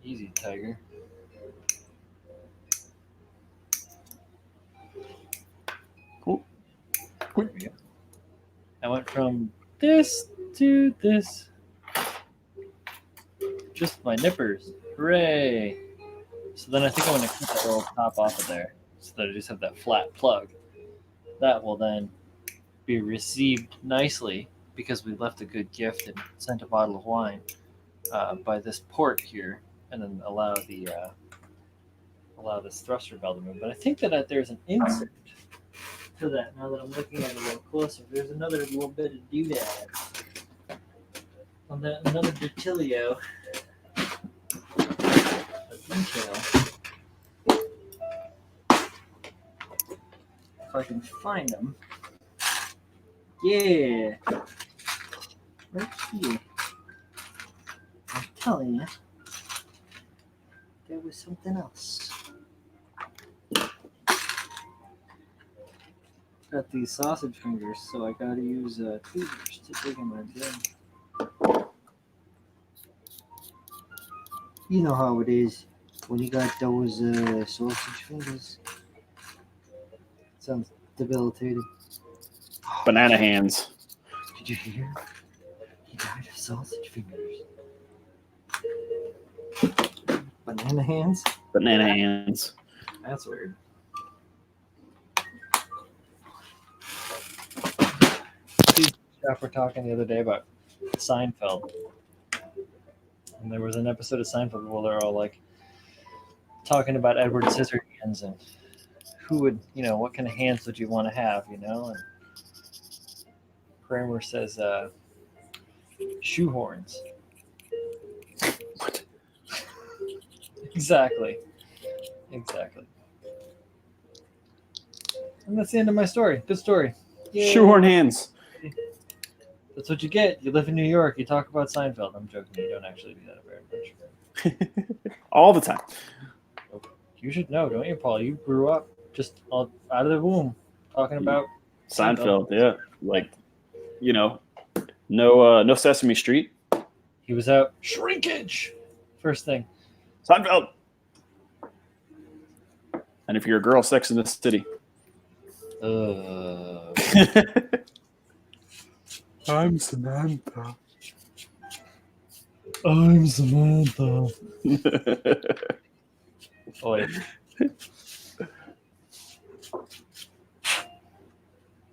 easy, tiger. Cool. There we go. I went from this to this. Just my nippers. Hooray! So then I think I'm going to cut that little top off of there so that I just have that flat plug. That will then be received nicely because we left a good gift and sent a bottle of wine by this port here, and then allow this thruster valve to move. But I think that there's an insert to that now that I'm looking at it a little closer. There's another little bit of doodad on that, another detilio. Detail. If I can find them. Yeah. Right here. I'm telling you. There was something else. Got these sausage fingers, so I gotta use tweezers to dig in my bin. You know how it is when you got those sausage fingers. Sounds debilitating. Banana hands. Did you hear? He died of sausage fingers. Banana hands? Banana hands. That's weird. We're talking the other day about Seinfeld. And there was an episode of Seinfeld where they're all like talking about Edward Scissorhands and who would, what kind of hands would you want to have, And Kramer says, shoehorns. What? Exactly. And that's the end of my story. Good story. Yay. Shoehorn hands. That's what you get. You live in New York. You talk about Seinfeld. I'm joking. You don't actually do that very much. All the time. You should know, don't you, Paul? You grew up just out of the womb talking about Seinfeld. Yeah, like no Sesame Street. He was out shrinkage. First thing. Seinfeld. And if you're a girl, Sex in the City. I'm Samantha. Boy.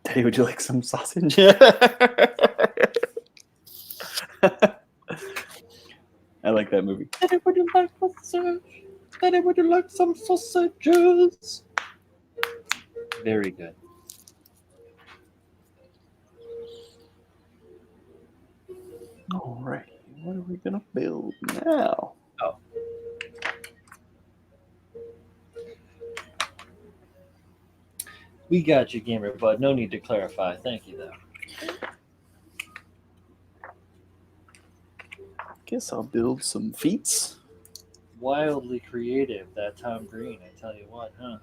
Daddy, would you like some sausage? I like that movie. Daddy, would you like sausage? Daddy, would you like some sausages? Very good. All right, what are we gonna build now? Oh. We got you, gamer bud. No need to clarify. Thank you, though. Guess I'll build some feats. Wildly creative, that Tom Green. I tell you what, huh?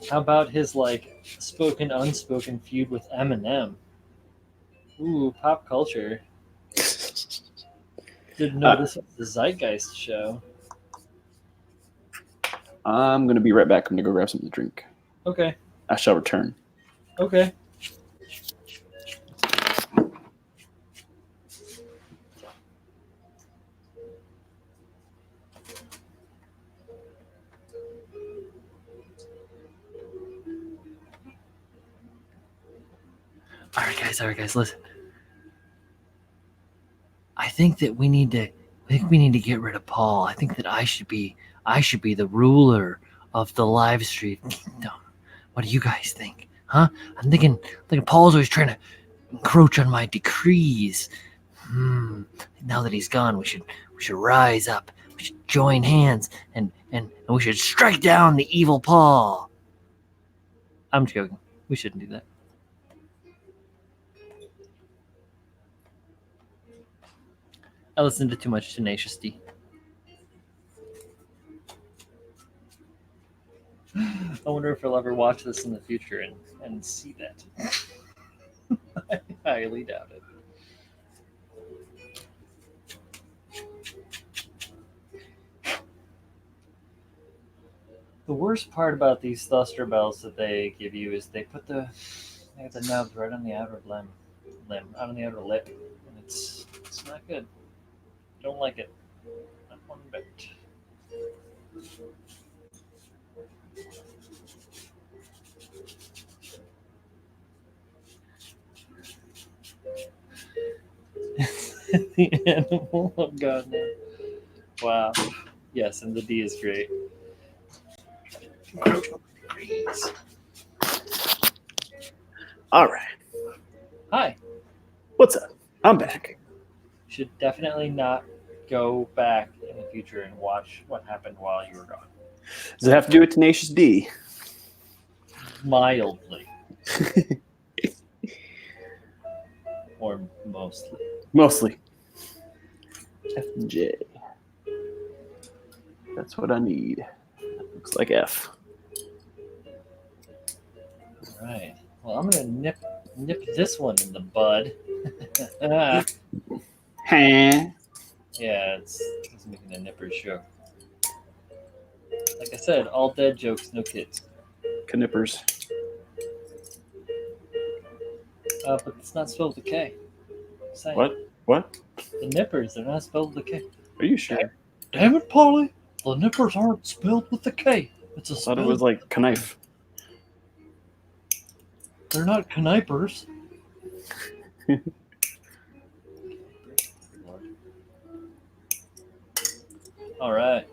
How about his spoken unspoken feud with Eminem? Ooh, pop culture. Didn't know this was the Zeitgeist show. I'm gonna be right back. I'm gonna go grab something to drink. Okay. I shall return. Okay. All right, guys, listen. I think we need to get rid of Paul. I think that I should be the ruler of the live stream kingdom. What do you guys think? Huh? I'm thinking Paul's always trying to encroach on my decrees. Now that he's gone, we should rise up. We should join hands and we should strike down the evil Paul. I'm joking. We shouldn't do that. I listened to too much Tenacious D. I wonder if I'll ever watch this in the future and see that. I highly doubt it. The worst part about these thruster bells that they give you is they have the nubs right on the outer limb, out on the outer lip, and it's not good. Don't like it. Not one bit. The animal. Oh god, no. Wow. Yes, and the D is great. All right. Hi. What's up? I'm back. Should definitely not go back in the future and watch what happened while you were gone. Does it have to do with Tenacious D? Mildly. Or mostly. Mostly. F and J. That's what I need. Looks like F. All right. Well, I'm gonna nip this one in the bud. Huh? Yeah, it's making a nipper show. Like I said, all dead jokes, no kids. Knippers. But it's not spelled with a K. Saying. What? The nippers, they're not spelled with a K. Are you sure? Damn it, Polly! The nippers aren't spelled with a K. It's a I thought it was like knife. They're not knipers. All right.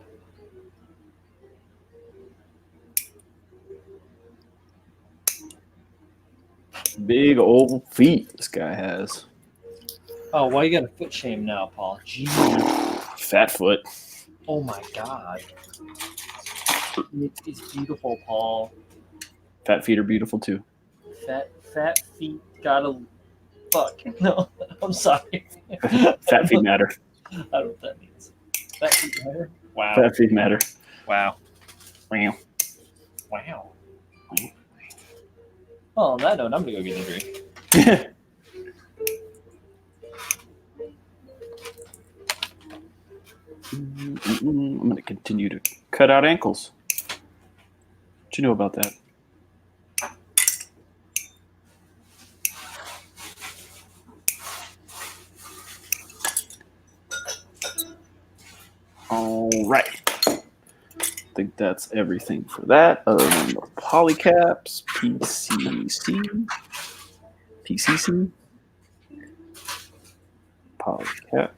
Big old feet this guy has. Oh, why you got a foot shame now, Paul? Jeez. Fat foot. Oh my god. It's beautiful, Paul. Fat feet are beautiful too. Fat feet gotta fuck. No, I'm sorry. Fat feet matter. I don't know what that means. Fat feet matter? Wow. Fat feet matter. Wow. Wow. Wow. Well, on that note, I'm gonna go get a drink. I'm going to continue to cut out ankles. What you know about that? All right. I think that's everything for that. Other than the polycaps, PCC, polycap,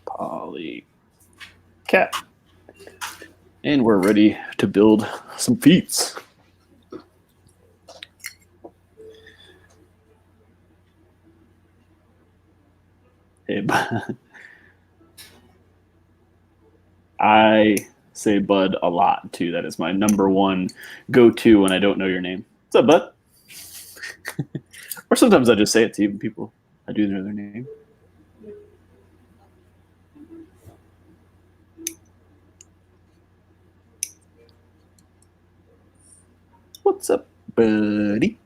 polycap. And we're ready to build some feats. Hey, I say bud a lot too. That is my number one go-to when I don't know your name. What's up, bud? Or sometimes I just say it to even people I do know their name. What's up, buddy?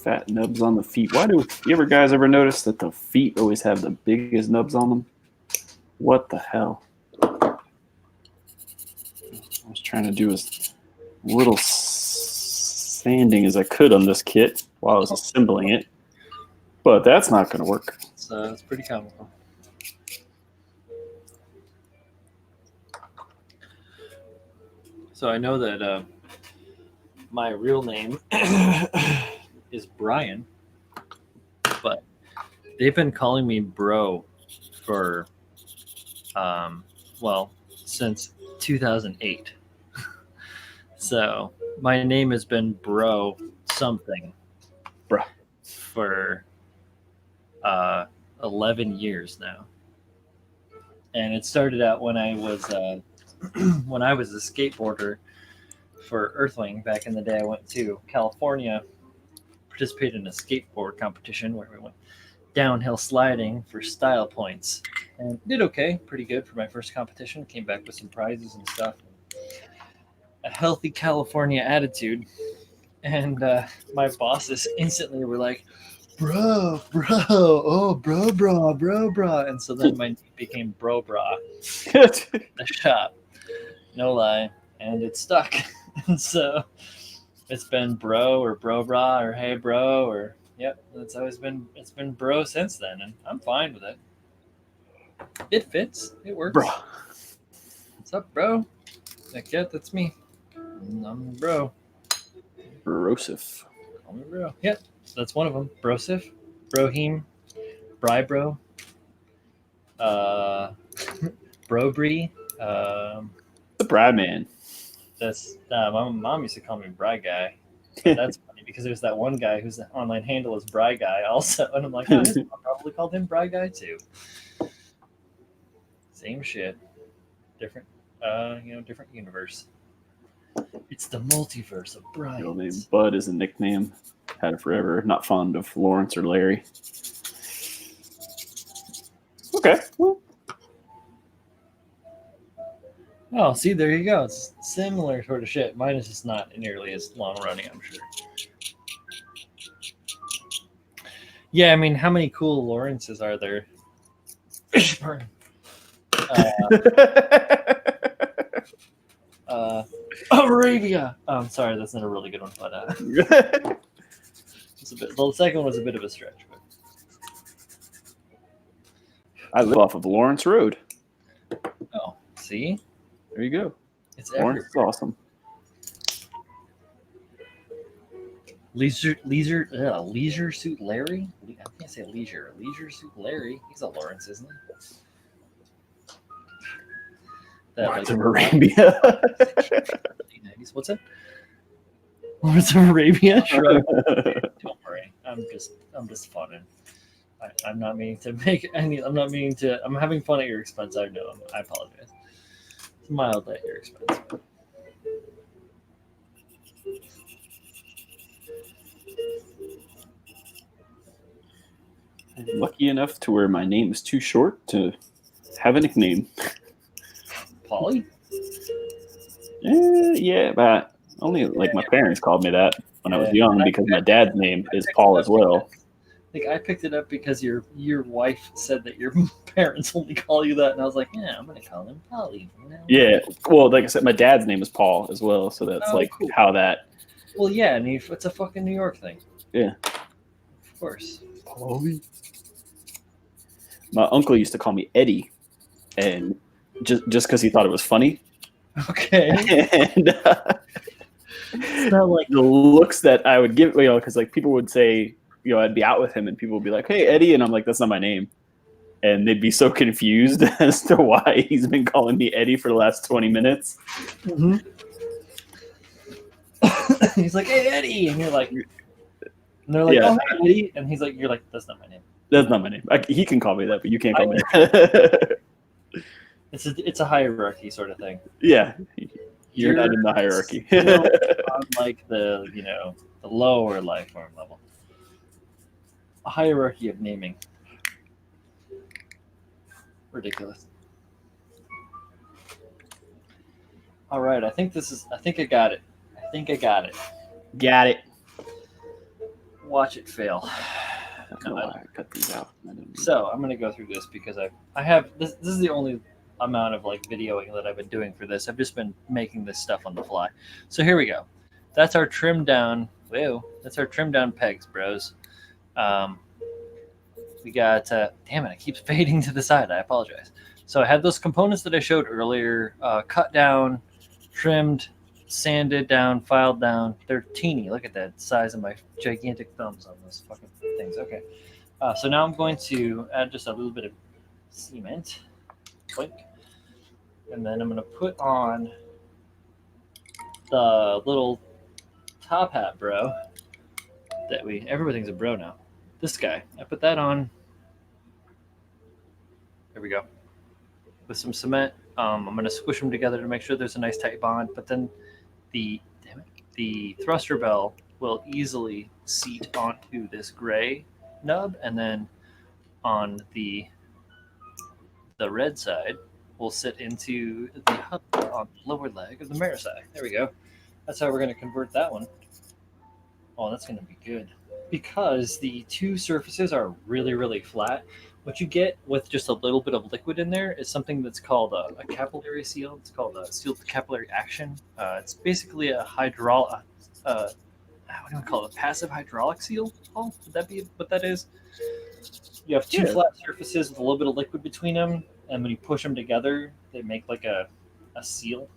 Fat nubs on the feet. Why do you ever guys ever notice that the feet always have the biggest nubs on them? What the hell? I was trying to do as little sanding as I could on this kit while I was assembling it, but that's not going to work. So it's pretty comical. So I know that my real name is Brian, they've been calling me bro for since 2008. So my name has been bro something Bruh. for 11 years now. And it started out when I was when I was a skateboarder for Earthling back in the day. I went to California, participated in a skateboard competition where we went downhill sliding for style points, and did okay, pretty good for my first competition. Came back with some prizes and stuff. A healthy California attitude, and my bosses instantly were like, "Bro, oh, bro," and so then my name became Bro Bra, the shop. No lie, and it stuck. And so it's been bro or bro bra or hey bro or yep. It's been bro since then, and I'm fine with it. It fits. It works. Bro. What's up, bro? Like, yeah, that's me. I'm bro. Brosif. Call me bro. Yep, that's one of them. Brosif, Brohim, Brybro, Brobree. The Brad Man. That's my mom used to call me Bry Guy. But that's funny because there's that one guy whose online handle is Bry Guy also, and I'm like, oh, his mom probably called him Bry Guy too. Same shit, different, different universe. It's the multiverse of Brian. Middle name Bud is a nickname. Had it forever. Not fond of Lawrence or Larry. Okay. Well. Oh, see, there you go. It's similar sort of shit. Mine is just not nearly as long running, I'm sure. Yeah, I mean, how many cool Lawrences are there? Arabia. Oh, I'm sorry, that's not a really good one, but it's a bit. Well, the second one was a bit of a stretch, but I live off of Lawrence Road. oh, see, There you go. it's Lawrence is awesome. Leisure Suit Larry. I can't say leisure. Leisure Suit Larry. He's a Lawrence, isn't he? Lawrence of Arabia. 90s. What's it? Lawrence of Arabia. Shrug. Don't worry. I'm just funning. I'm not meaning to make any. I'm not meaning to. I'm having fun at your expense. I know. I apologize. It's mild at your expense. I'm lucky enough to where my name is too short to have a nickname. Polly? Yeah, but only like my parents called me that when I was young because my dad's name is Paul as well. Like I picked it up because your wife said that your parents only call you that, and I was like, yeah, I'm gonna call him Polly. You know? Yeah, well, like I said, my dad's name is Paul as well, so that's Oh, like cool. how that. Well, yeah, and it's a fucking New York thing. Yeah. Of course. Polly. My uncle used to call me Eddie, and just because he thought it was funny. Okay. And It's not like the looks that I would give, because like people would say, I'd be out with him and people would be like, "Hey, Eddie," and I'm like, "That's not my name," and they'd be so confused as to why he's been calling me Eddie for the last 20 minutes. Mm-hmm. He's like, "Hey, Eddie," and you're like, and they're like, Yeah. "Oh, hey, Eddie," and he's like, "You're like, that's not my name." That's not my name. He can call me that, but you can't call me that. It's a hierarchy sort of thing. Yeah, you're not in the hierarchy. On like the lower life form level. A hierarchy of naming. Ridiculous. All right, I think I got it. Got it. Watch it fail. I don't know why I cut these out. So I'm gonna go through this because I have this is the only amount of like videoing that I've been doing for this. I've just been making this stuff on the fly. So here we go. That's our trimmed down. Whoa, that's our trimmed down pegs, bros. We got. Damn it! It keeps fading to the side. I apologize. So I had those components that I showed earlier, cut down, trimmed, sanded down, filed down. They're teeny. Look at that size of my gigantic thumbs on those fucking things. Okay. So now I'm going to add just a little bit of cement, blink, and then I'm going to put on the little top hat bro that everything's a bro now. This guy, I put that on. There we go. With some cement, I'm going to squish them together to make sure there's a nice tight bond. But then the thruster bell will easily seat onto this gray nub, and then on the red side will sit into the hub on the lower leg of the Marasai. There we go. That's how we're going to convert that one. Oh, that's going to be good. Because the two surfaces are really, really flat, what you get with just a little bit of liquid in there is something that's called a capillary seal. It's called a sealed capillary action. It's basically a hydraulic, what do we call it? A passive hydraulic seal? Oh, would that be what that is? You have two flat surfaces with a little bit of liquid between them, and when you push them together, they make like a seal.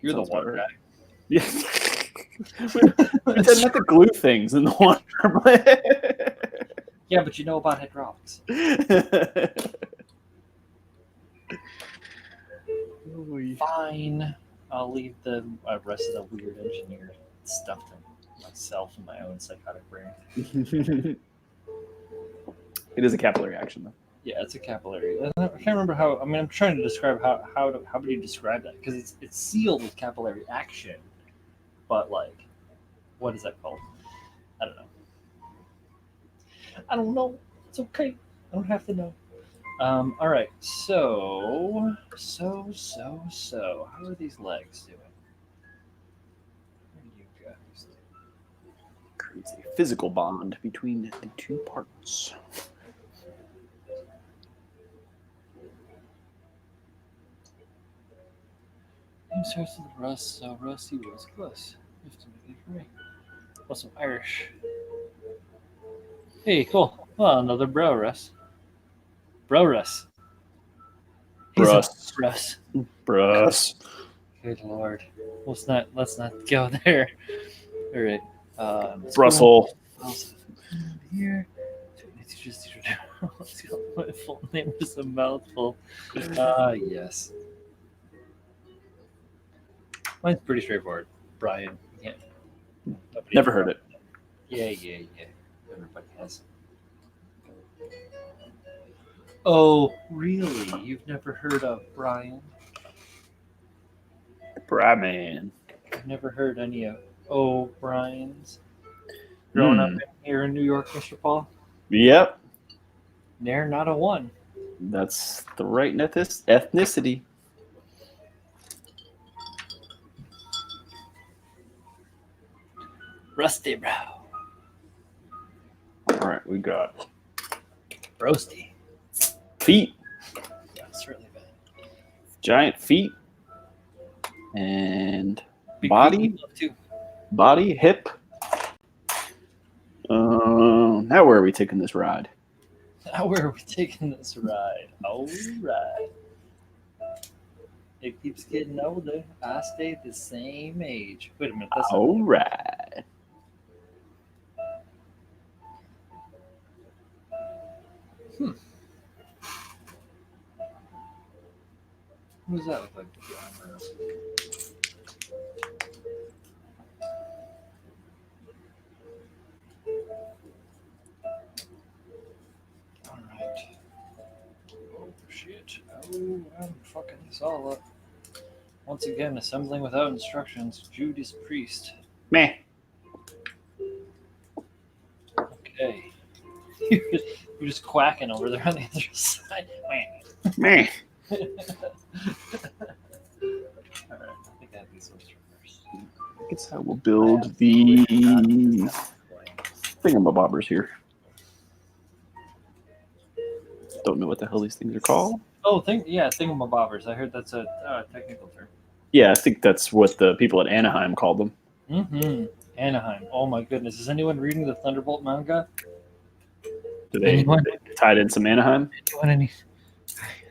You're the water guy. Yeah. We didn't have to glue things in the water. Yeah, but you know about hydraulics. Fine. I'll leave the rest of the weird engineered stuff to myself and my own psychotic brain. It is a capillary action, though. Yeah, it's a capillary. I can't remember how. I mean, I'm trying to describe how would you describe that? Because it's sealed with capillary action, but like, what is that called? I don't know. I don't know. It's okay. I don't have to know. All right. So, how are these legs doing? What are you guys doing? Creates a physical bond between the two parts. Name starts with Russ, so Rusty was close. You have to make it for me. Well, some Irish. Hey, cool. Well, another bro, Russ. Bro, Russ. Russ. Russ. Good lord. Let's not go there. All right. Brussel. Here. My full name is a mouthful. Yes. Mine's pretty straightforward. Brian. Yeah. Never heard it. Yeah. Everybody has. Oh, really? You've never heard of Brian? Brian. I've never heard any of O'Briens. Growing up here in New York, Mr. Paul? Yep. Ne'er not a one. That's the right ethnicity. Rusty, bro. All right, we got Roasty. Feet. Yeah, it's really bad. Giant feet. And Big body. feet, too. Body, hip. Now where are we taking this ride? Now where are we taking this ride? All right. It keeps getting older. I stay the same age. Wait a minute. That's All right. What does that look like? All right. Oh, shit. Oh, I'm fucking this all up. Once again, assembling without instructions. Judas Priest. Meh. Okay. You're just quacking over there on the other side. Meh. All right, I think I have these ones first. I guess I will build the thingamabobbers here. Don't know what the hell these things are called. Oh, thingamabobbers. I heard that's a technical term. Yeah, I think that's what the people at Anaheim called them. Mm-hmm. Anaheim. Oh my goodness. Is anyone reading the Thunderbolt manga? Do they tied in some Anaheim?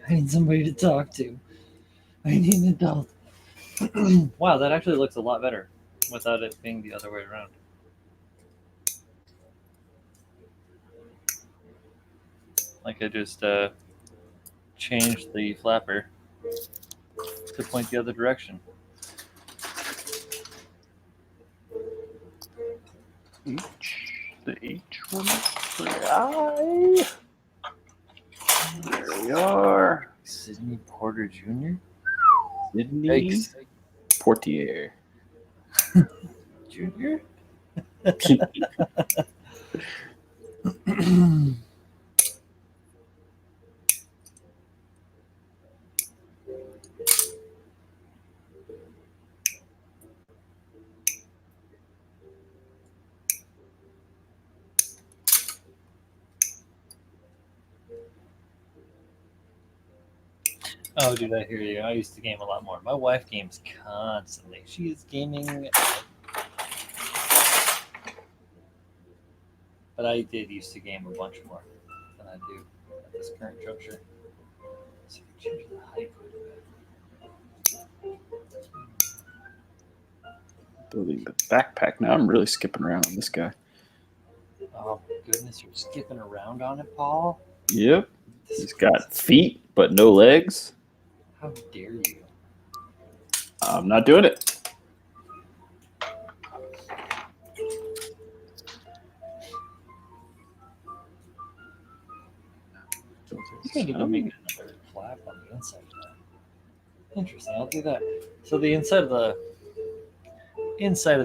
I need somebody to talk to. I need an adult. Wow, that actually looks a lot better without it being the other way around. Like I just changed the flapper to point the other direction. The H one. The I. There we are. Sidney Porter Jr. Sydney Yikes. Portier. Jr. Oh, dude, I hear you. I used to game a lot more. My wife games constantly. She is gaming. But I did used to game a bunch more than I do at this current juncture. So I can change the height quite a bit. Building the backpack. Now I'm really skipping around on this guy. Oh my goodness, you're skipping around on it, Paul? Yep. He's got feet, but no legs. How dare you? I'm not doing it. You can't even make another flap on the inside of that. Interesting. I'll do that. So the inside of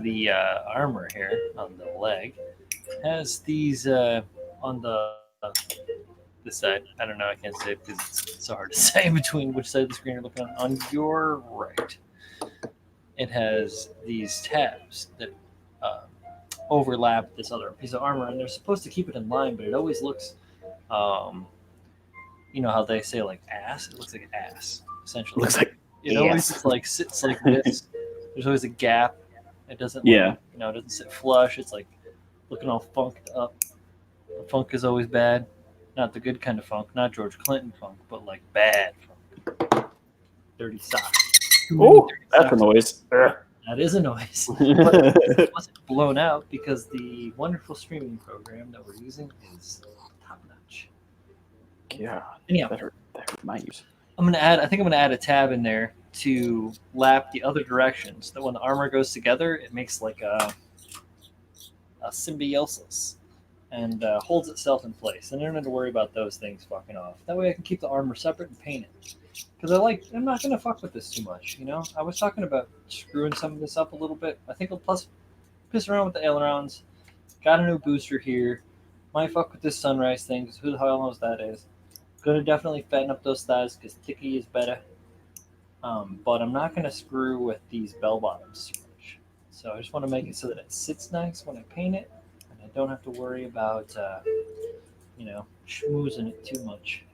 the armor here on the leg has these on the this side. I don't know. I can't say it because it's so hard to say between which side of the screen you're looking on. On your right, it has these tabs that overlap this other piece of armor, and they're supposed to keep it in line, but it always looks, you know how they say like ass? It looks like ass, essentially. Looks like it always sits like this. There's always a gap. It doesn't. It doesn't sit flush. It's like looking all funked up. The funk is always bad. Not the good kind of funk, not George Clinton funk, but like bad funk. Dirty socks. Oh, that's a noise. That is a noise. But it wasn't blown out because the wonderful streaming program that we're using is top notch. Yeah. Anyhow, that hurt my ears. I think I'm gonna add a tab in there to lap the other directions. So that when the armor goes together, it makes like a symbiosis and holds itself in place. And I don't have to worry about those things fucking off. That way I can keep the armor separate and paint it. Because I'm not going to fuck with this too much, you know? I was talking about screwing some of this up a little bit. I think I'll piss around with the ailerons. Got a new booster here. Might fuck with this sunrise thing, because who the hell knows that is. Gonna definitely fatten up those thighs, because thicky is better. But I'm not going to screw with these bell bottoms too much. So I just want to make it so that it sits nice when I paint it. I don't have to worry about, schmoozing it too much.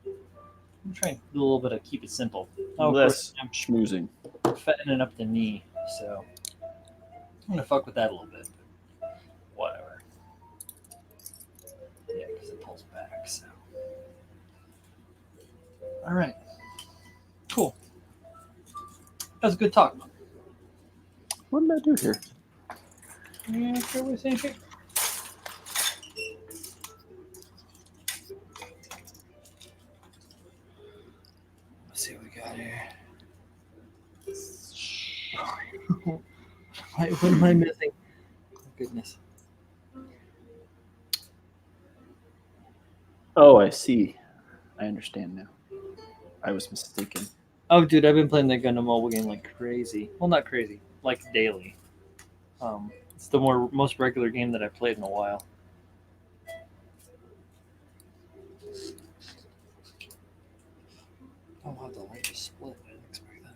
I'm trying to do a little bit of keep it simple. Less schmoozing. I'm fattening up the knee, so I'm going to fuck with that a little bit. Whatever. Yeah, because it pulls back, so. All right. Cool. That was a good talk. What did I do here? Yeah, sure we're saying shit. Let's see what we got here. What am I missing? Oh, goodness. Oh, I see. I understand now. I was mistaken. Oh, dude, I've been playing that Gundam mobile game like crazy. Well, not crazy, like daily. It's the most regular game that I've played in a while. Oh wow, the light just split. I didn't expect that.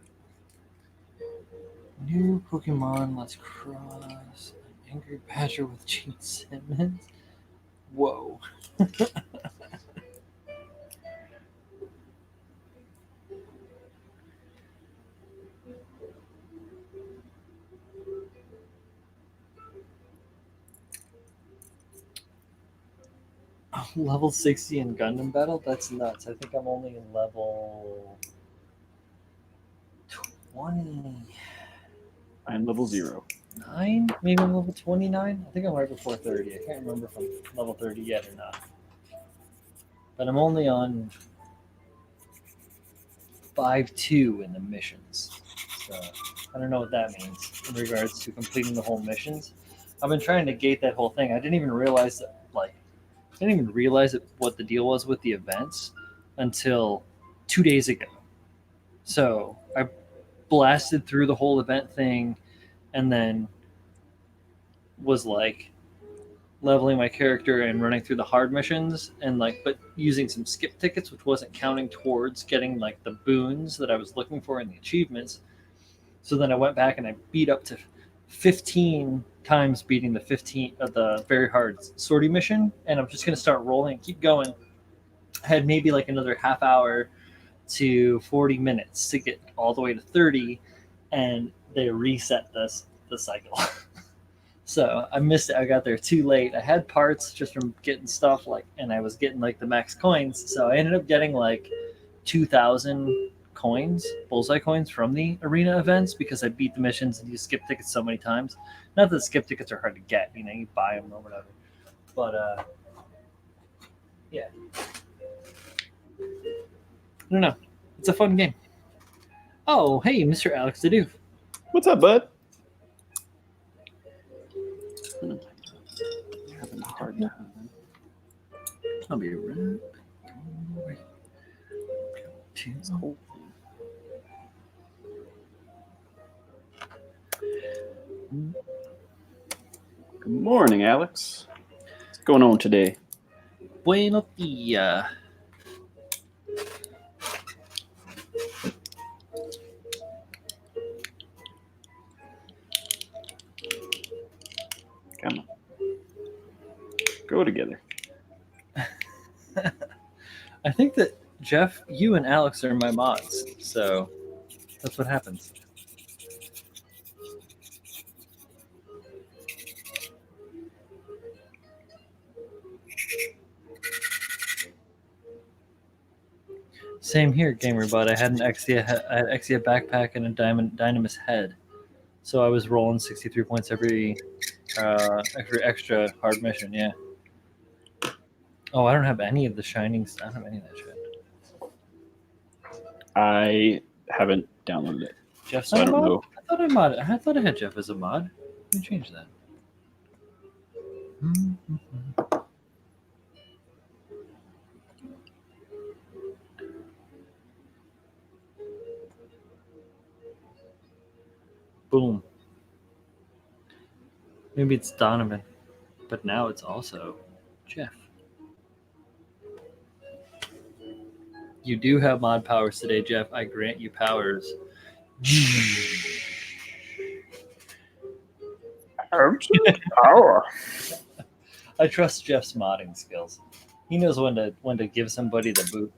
New Pokemon, let's cross an Angry Badger with Gene Simmons. Whoa. Level 60 in Gundam Battle? That's nuts. I think I'm only in level 20. I'm level 0. 9? Maybe I'm level 29? I think I'm right before 30. I can't remember if I'm level 30 yet or not. but I'm only on 5-2 in the missions. So I don't know what that means in regards to completing the whole missions. I've been trying to gate that whole thing. I didn't even realize what the deal was with the events until 2 days ago. So I blasted through the whole event thing and then was like leveling my character and running through the hard missions and but using some skip tickets, which wasn't counting towards getting like the boons that I was looking for in the achievements. So then I went back and I beat up to 15 times, beating the very hard sortie mission, and I'm just going to start rolling and keep going. I had maybe like another half hour to 40 minutes to get all the way to 30, and they reset the cycle. So I missed it. I got there too late. I had parts just from getting stuff and I was getting like the max coins. So I ended up getting like 2,000 coins, bullseye coins from the arena events because I beat the missions and used skip tickets so many times. Not that skip tickets are hard to get, you buy them or whatever. But yeah, I don't know. It's a fun game. Oh, hey, Mr. Alex Dadu. What's up, bud? Having a hard time. I'll be right. Good morning, Alex. What's going on today? Buenos dias. Come on. Go together. I think that Jeff, you and Alex are my mods, so that's what happens. Same here, GamerBot. I had an Exia backpack and a Dynamis head, so I was rolling 63 points every extra hard mission. Yeah. Oh, I don't have any of the shinings. I don't have any of that shit. I haven't downloaded it. Jeff's so I don't mod? know. I thought I had Jeff as a mod. Let me change that. Boom. Maybe it's Donovan, but now it's also Jeff. You do have mod powers today, Jeff. I grant you powers. Power. I trust Jeff's modding skills. He knows when to give somebody the boot.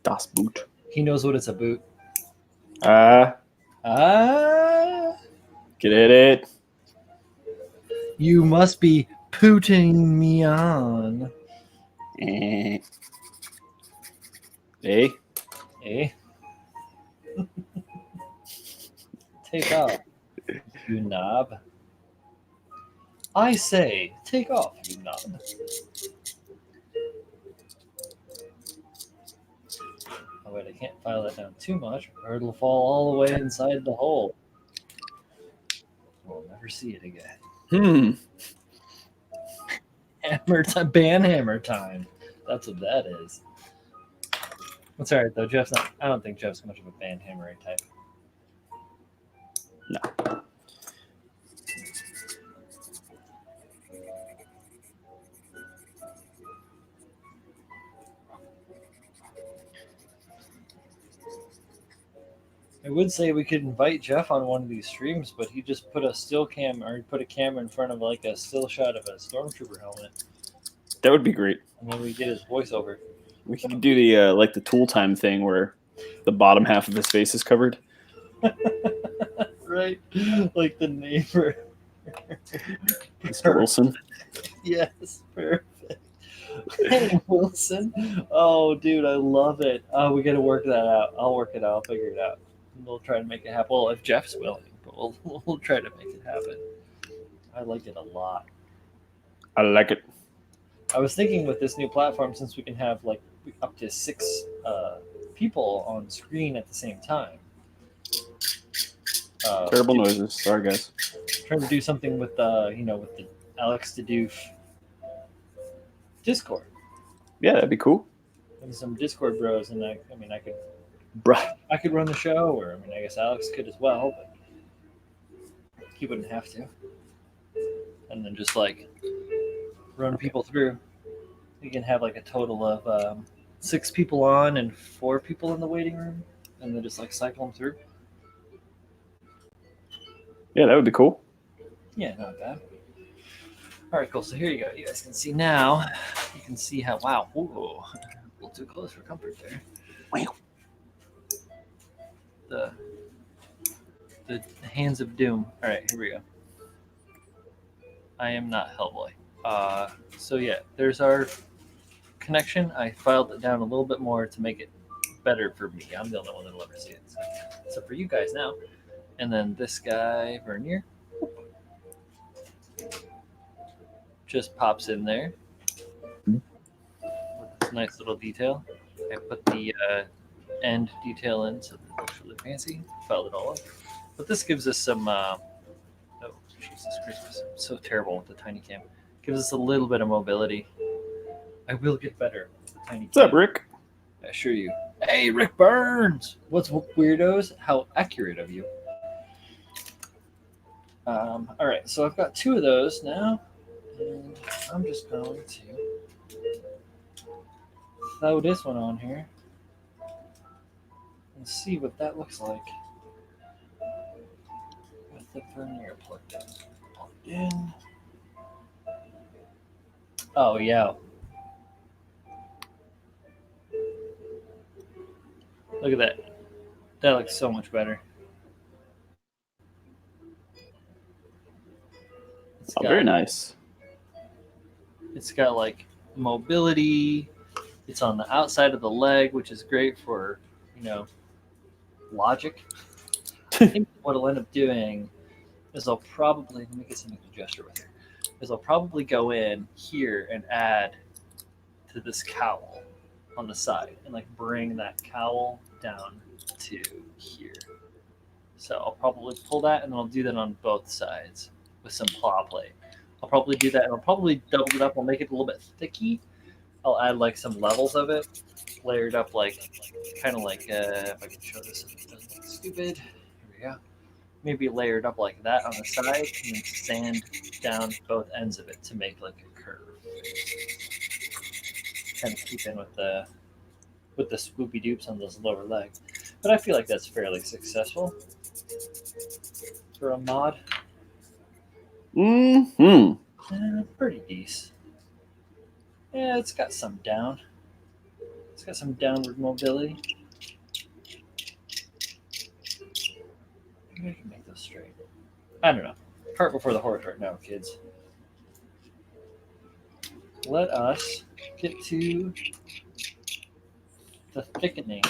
Das Boot. He knows what it's a boot. Get it? You must be putting me on. Eh? Eh? Take off, you knob. I say, take off, you knob. Oh wait, I can't file that down too much, or it'll fall all the way inside the hole. We'll never see it again. Hammer time, ban hammer time. That's what that is. That's all right though. Jeff's not. I don't think Jeff's much of a ban hammering type. No. I would say we could invite Jeff on one of these streams, but he just put a still cam, or he put a camera in front of like a still shot of a stormtrooper helmet. That would be great. And then we get his voiceover. We could do the like the tool time thing where the bottom half of his face is covered. Right? Like the neighbor. Mr. Wilson. Yes, perfect. Hey, Wilson. Oh, dude, I love it. Oh, we got to work that out. I'll work it out. I'll figure it out. We'll try to make it happen. Well, if Jeff's willing, but we'll try to make it happen. I like it a lot. I like it. I was thinking with this new platform, since we can have like up to 6 people on screen at the same time. Terrible noises. Sorry, guys. Trying to do something with with the Alex the Doof Discord. Yeah, that'd be cool. And some Discord bros, and I could Bruh. I could run the show, or I guess Alex could as well, but he wouldn't have to. And then just like run people through. You can have like a total of 6 people on and 4 people in the waiting room, and then just like cycle them through. Yeah, that would be cool. Yeah, not bad. All right, cool. So here you go. You guys can see now. You can see how. Wow. Whoa. A little too close for comfort there. Wow. The hands of doom. All right, here we go. I am not Hellboy. So yeah, there's our connection. I filed it down a little bit more to make it better for me. I'm the only one that'll ever see it. So for you guys now. And then this guy, Vernier, just pops in there with this nice little detail. I put the end detail in so it looks really fancy. Filed it all up. But this gives us some, oh, Jesus Christ, I'm so terrible with the tiny cam. Gives us a little bit of mobility. I will get better with the tiny cam. What's up, Rick? I assure you. Hey, Rick Burns! What's weirdos? How accurate of you. All right, so I've got 2 of those now, and I'm just going to throw this one on here and see what that looks like with the Vernier plugged in. Oh, yeah. Look at that. That looks so much better. Very nice. It's got like mobility. It's on the outside of the leg, which is great for, logic. I think what I'll end up doing is I'll probably, let me get something to gesture with here, is I'll probably go in here and add to this cowl on the side and like bring that cowl down to here. So I'll probably pull that, and then I'll do that on both sides with some claw plate. I'll probably do that, and I'll probably double it up. I'll make it a little bit thicky. I'll add like some levels of it, layered up, like kind of like if I can show this, so it doesn't look stupid. Here we go. Maybe layered up like that on the side, and then sand down both ends of it to make like a curve. Kind of keep in with the swoopy doops on those lower legs. But I feel like that's fairly successful for a mod. Pretty decent. Yeah, it's got some down. It's got some downward mobility. Maybe I can make those straight. I don't know. Cart before the horse right now, kids. Let us get to the thickening.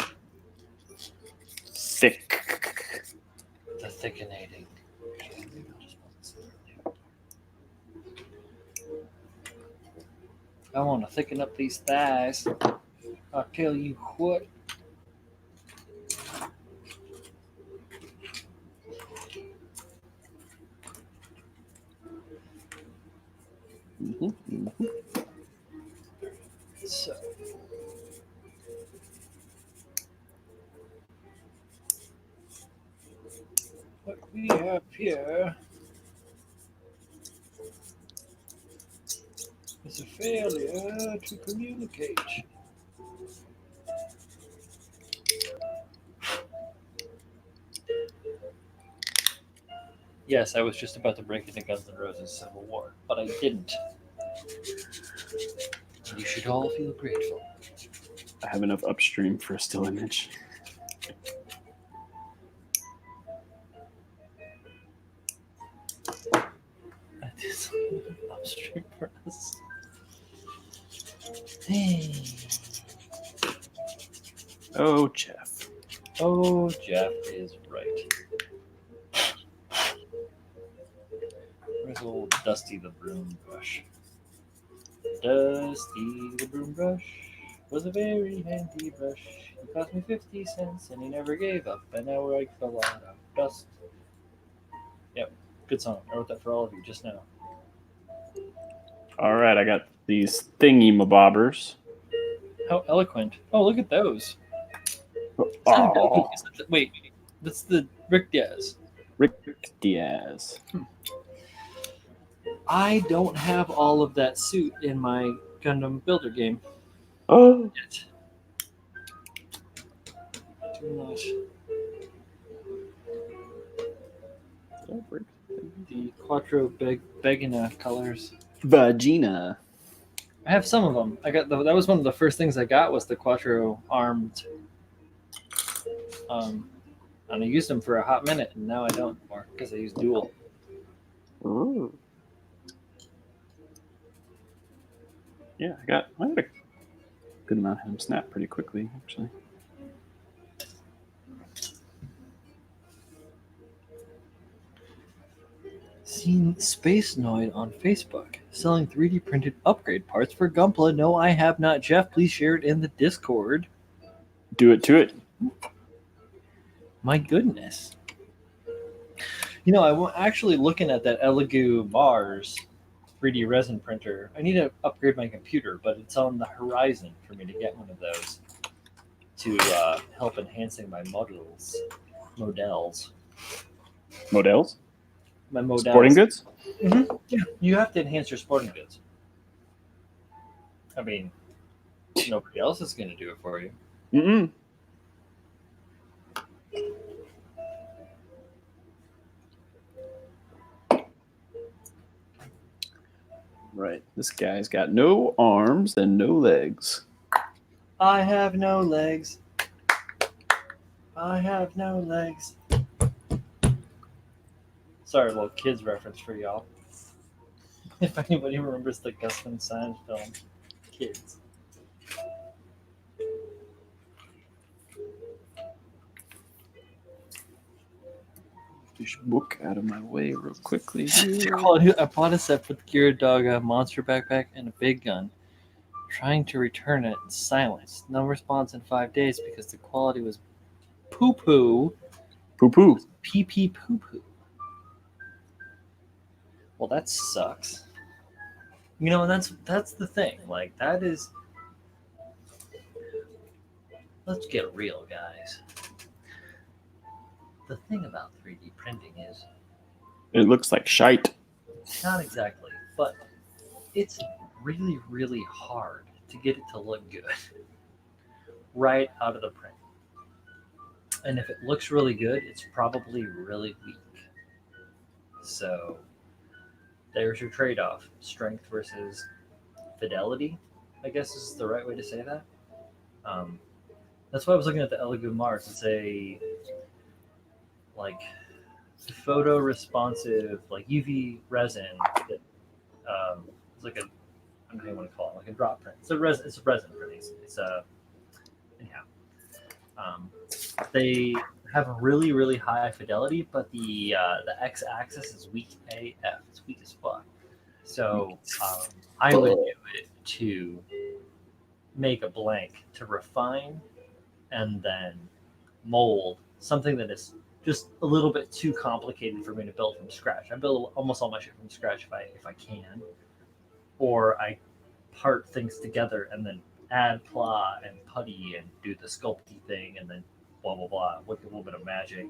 The thickening. I want to thicken up these thighs. I'll tell you what. So, what we have here is a failure to communicate. Yes, I was just about to break into Guns N' Roses Civil War, but I didn't. You should all feel grateful. I have enough upstream for a still image. I did something upstream for us. Hey. Oh, Jeff. Oh, Jeff is right. Where's old Dusty the broom brush? Dusty the broom brush. was a very handy brush. He cost me 50 cents and he never gave up. And now we're like a lot of dust. Yep, good song. I wrote that for all of you just now. All right, I got these thingy mabobbers. How eloquent. Oh, look at those. Oh, Wait, that's the Rick Diaz. Rick Diaz. I don't have all of that suit in my Gundam Builder game Oh, yet. Too much. The Quattro Begina colors. Vagina. I have some of them. I got that was one of the first things I got was the Quattro armed. And I used them for a hot minute, and now I don't anymore because I use dual. Ooh. Yeah, I got a good amount of him snap pretty quickly, actually. Seen Space Noid on Facebook selling 3D printed upgrade parts for Gunpla. No, I have not. Jeff, please share it in the Discord. Do it to it. My goodness. You know, I'm actually looking at that Elegoo Mars 3D resin printer. I need to upgrade my computer, but it's on the horizon for me to get one of those to help enhancing my models. Models? My models. Sporting goods? Mm-hmm. Yeah, you have to enhance your sporting goods. I mean, nobody else is going to do it for you. Mm-mm. Right. This guy's got no arms and no legs. I have no legs. I have no legs. Sorry, a little kids reference for y'all. If anybody remembers the Gus Van Sant film, Kids. This book out of my way real quickly. I bought a set with Gyaradoga, monster backpack, and a big gun. Trying to return it in silence. No response in 5 days because the quality was poo-poo. Poo-poo. Pee-pee poo-poo. Well, that sucks. You know, and that's the thing. Like, that is... Let's get real, guys. The thing about 3D printing is... It looks like shite. Not exactly, but it's really, really hard to get it to look good right out of the print. And if it looks really good, it's probably really weak. So there's your trade-off. Strength versus fidelity, I guess is the right way to say that. That's why I was looking at the Elegoo Mars. It's a like photo-responsive, like UV resin that it's like a, I don't know how you want to call it, like a drop print. It's a resin print. It's a anyhow. They have a really, really high fidelity, but the x-axis is weak AF. It's weak as fuck. So I would do it to make a blank, to refine, and then mold something that is just a little bit too complicated for me to build from scratch. I build almost all my shit from scratch if I can, or I part things together and then add pla and putty and do the sculpty thing and then blah blah blah, look a little bit of magic,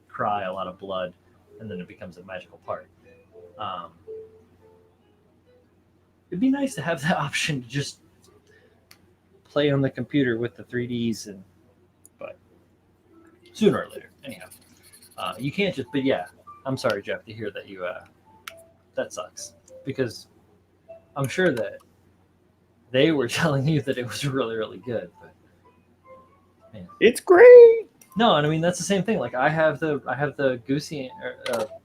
cry a lot of blood, and then it becomes a magical part. It'd be nice to have that option to just play on the computer with the 3Ds, but sooner or later, anyhow. You can't just, but yeah, I'm sorry, Jeff, to hear that you that sucks, because I'm sure that they were telling you that it was really, really good, but man. It's great. No, and I mean that's the same thing. Like I have the Goosey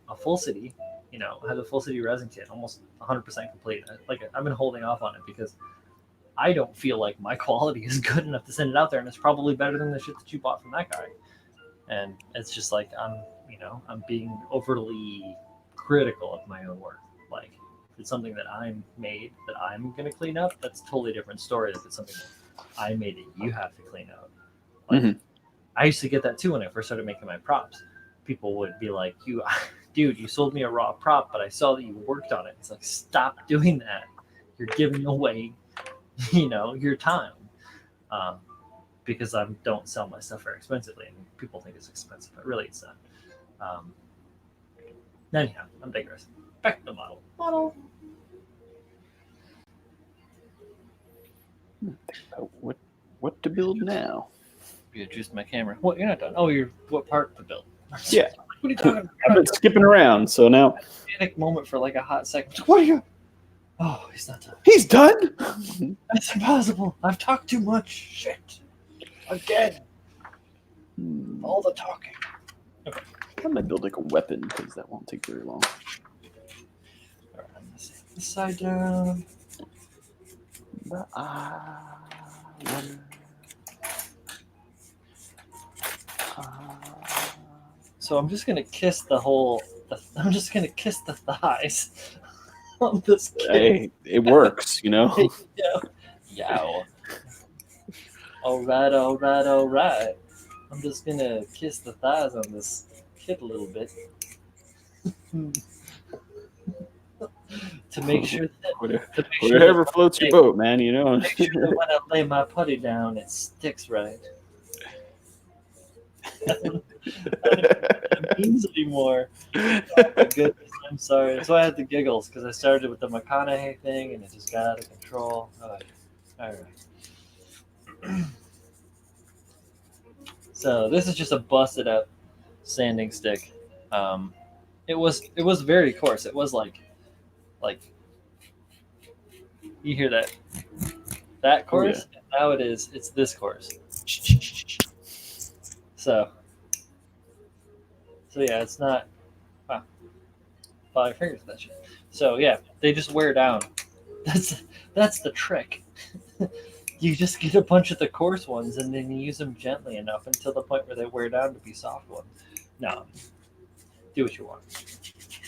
a full city, I have the full city resin kit, almost 100% complete. Like I've been holding off on it because I don't feel like my quality is good enough to send it out there, and it's probably better than the shit that you bought from that guy. And it's just like I'm being overly critical of my own work. Like if it's something that I'm made that I'm gonna clean up, that's a totally different story. If it's something I made it. You have to clean out. Like, I used to get that too when I first started making my props. People would be like, dude, you sold me a raw prop, but I saw that you worked on it. It's like, stop doing that. You're giving away, your time. Because I don't sell my stuff very expensively, and people think it's expensive, but really it's not. Anyhow, I'm digressing. Back to the model. What to build now? You adjust my camera. What? You're not done. Oh, what part to build? Yeah. What are you talking about? I've been skipping around, so now. Panic moment for like a hot second. What are you? Oh, he's not done. He's done. That's impossible. I've talked too much. Shit. Again. All the talking. Okay. I might build like a weapon because that won't take very long. All right, I'm gonna set this side down. So I'm just gonna kiss I'm just gonna kiss the thighs on this kid. Hey, it works, Yow. All right. I'm just gonna kiss the thighs on this kid a little bit to make sure that whatever floats your boat, man. Make sure that when I lay my putty down, it sticks right. I don't know what that means anymore. Oh my goodness, I'm sorry. That's why I had the giggles, because I started with the McConaughey thing and it just got out of control. All right. So this is just a busted up sanding stick. It was very coarse. It was like you hear that coarse. And now it's this coarse. So yeah, it's not. Wow, 5 fingers that shit. So yeah, they just wear down. That's the trick. You just get a bunch of the coarse ones and then you use them gently enough until the point where they wear down to be soft ones. No, do what you want.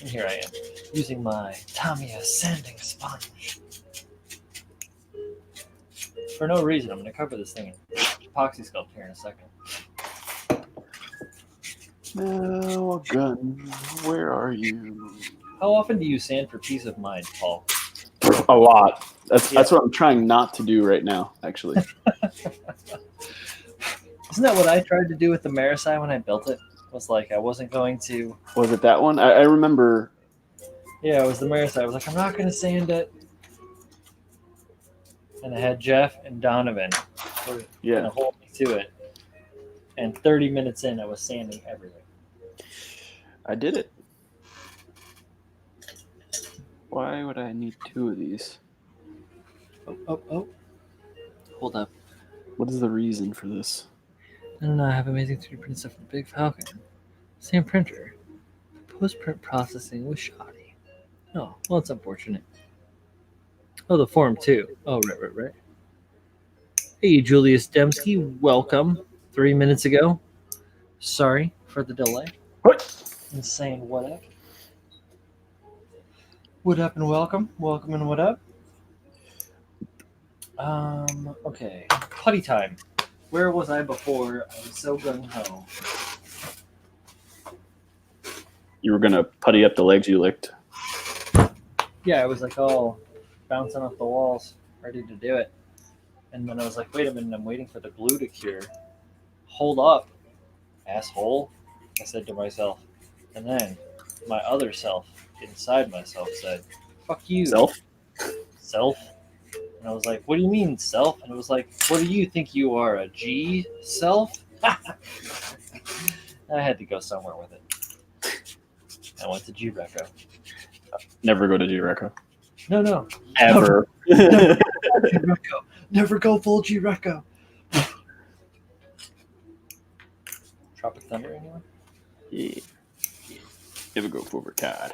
And here I am, using my Tamiya sanding sponge. For no reason, I'm going to cover this thing in epoxy sculpt here in a second. Now, gun, where are you? How often do you sand for peace of mind, Paul? A lot. That's what I'm trying not to do right now, actually. Isn't that what I tried to do with the Marasai when I built it? Was like I wasn't going to. Was it that one? I remember. Yeah, it was the Marasai. I was like, I'm not going to sand it. And I had Jeff and Donovan going to hold me to it. And 30 minutes in, I was sanding everything. I did it. Why would I need 2 of these? Oh. Hold up. What is the reason for this? I don't know. I have amazing 3D print stuff from Big Falcon. Same printer. Post-print processing was shoddy. Oh, well, it's unfortunate. Oh, the form too. Oh, right. Hey, Julius Dembski. Welcome. 3 minutes ago. Sorry for the delay. What? Insane. What up? What up and welcome. Welcome and what up? Okay. Putty time. Where was I before? I was so gung-ho. You were going to putty up the legs you licked. Yeah, I was like, oh, bouncing off the walls, ready to do it. And then I was like, wait a minute, I'm waiting for the glue to cure. Hold up, asshole, I said to myself. And then my other self inside myself said, fuck you. Self? And I was like, what do you mean, self? And it was like, what do you think you are, a G self? I had to go somewhere with it. I went to G-Reco. Never go to G-Reco. No. Ever. Never go full G-Reco. Tropic Thunder, anyone? Yeah. Never go full retard.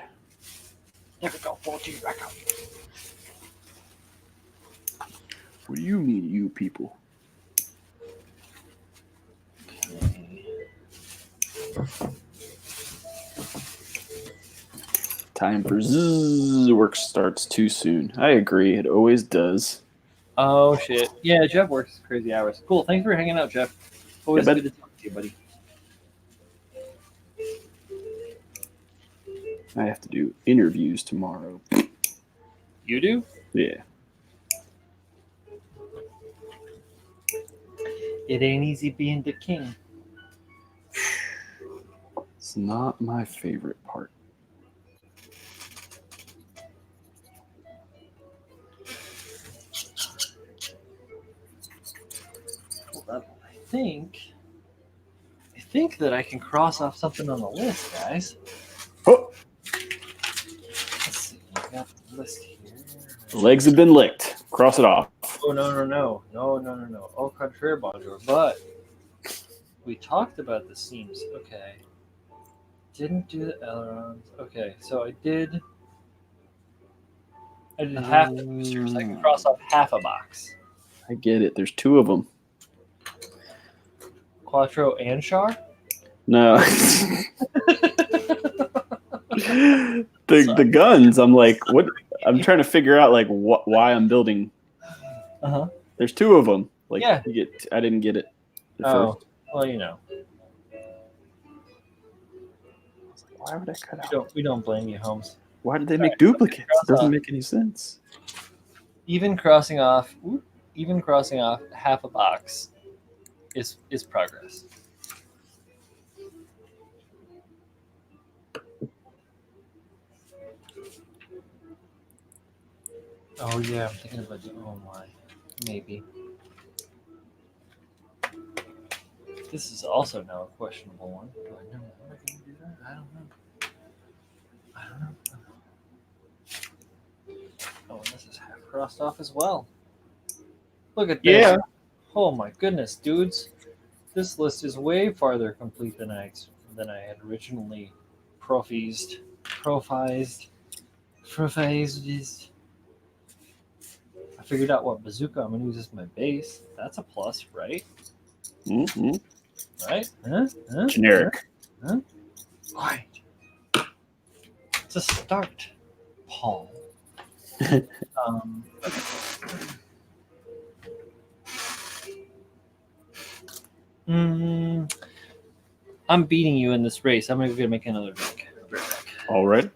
Never go full G-Reco. What do you mean, you people? Okay. Time for zzz. Work starts too soon. I agree. It always does. Oh shit! Yeah, Jeff works crazy hours. Cool. Thanks for hanging out, Jeff. Always Yeah, good to talk to you, buddy. I have to do interviews tomorrow. You do? Yeah. It ain't easy being the king. It's not my favorite part. Hold up. I think that I can cross off something on the list, guys. Oh, Let's see. I got the list here. the legs have been licked. Cross it off. Oh no! Au contraire, bonjour. But we talked about the seams. Okay. Didn't do the ailerons. Okay, so I did half the boosters. I can cross off half a box. I get it. There's two of them. Quattro and Char? No. the guns, I'm like, what? I'm trying to figure out like why I'm building. There's two of them. Like, yeah. I didn't get it at first. Well, you know. Why would I cut out? We don't blame you, Holmes. Why did they make duplicates? It doesn't make any sense. Even crossing off half a box is progress. Oh yeah, I'm thinking about maybe. This is also now a questionable one. Do I know how I can do that? I don't know. Oh, and this is half crossed off as well. Look at this. Yeah. Oh my goodness, dudes. This list is way farther complete than I had originally profized. I figured out what bazooka I'm going to use as my base. That's a plus, right? Mm-hmm. Right? Generic. Huh? Right. It's a start, Paul. I'm beating you in this race. I'm going to go make another deck. All right.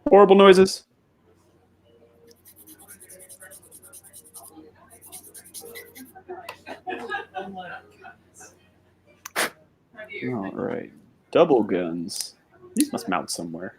Horrible noises. All right. Double guns. These must mount somewhere.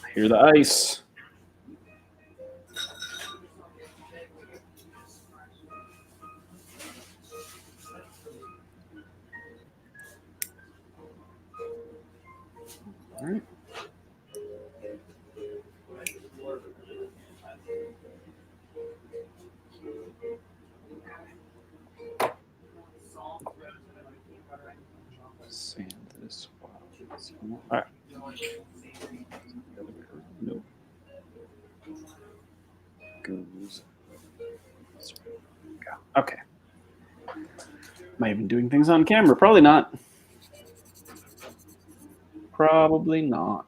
I hear the ice. All right. Sand this one. All right. Nope. Goes. Okay. Am I even doing things on camera? Probably not. Probably not.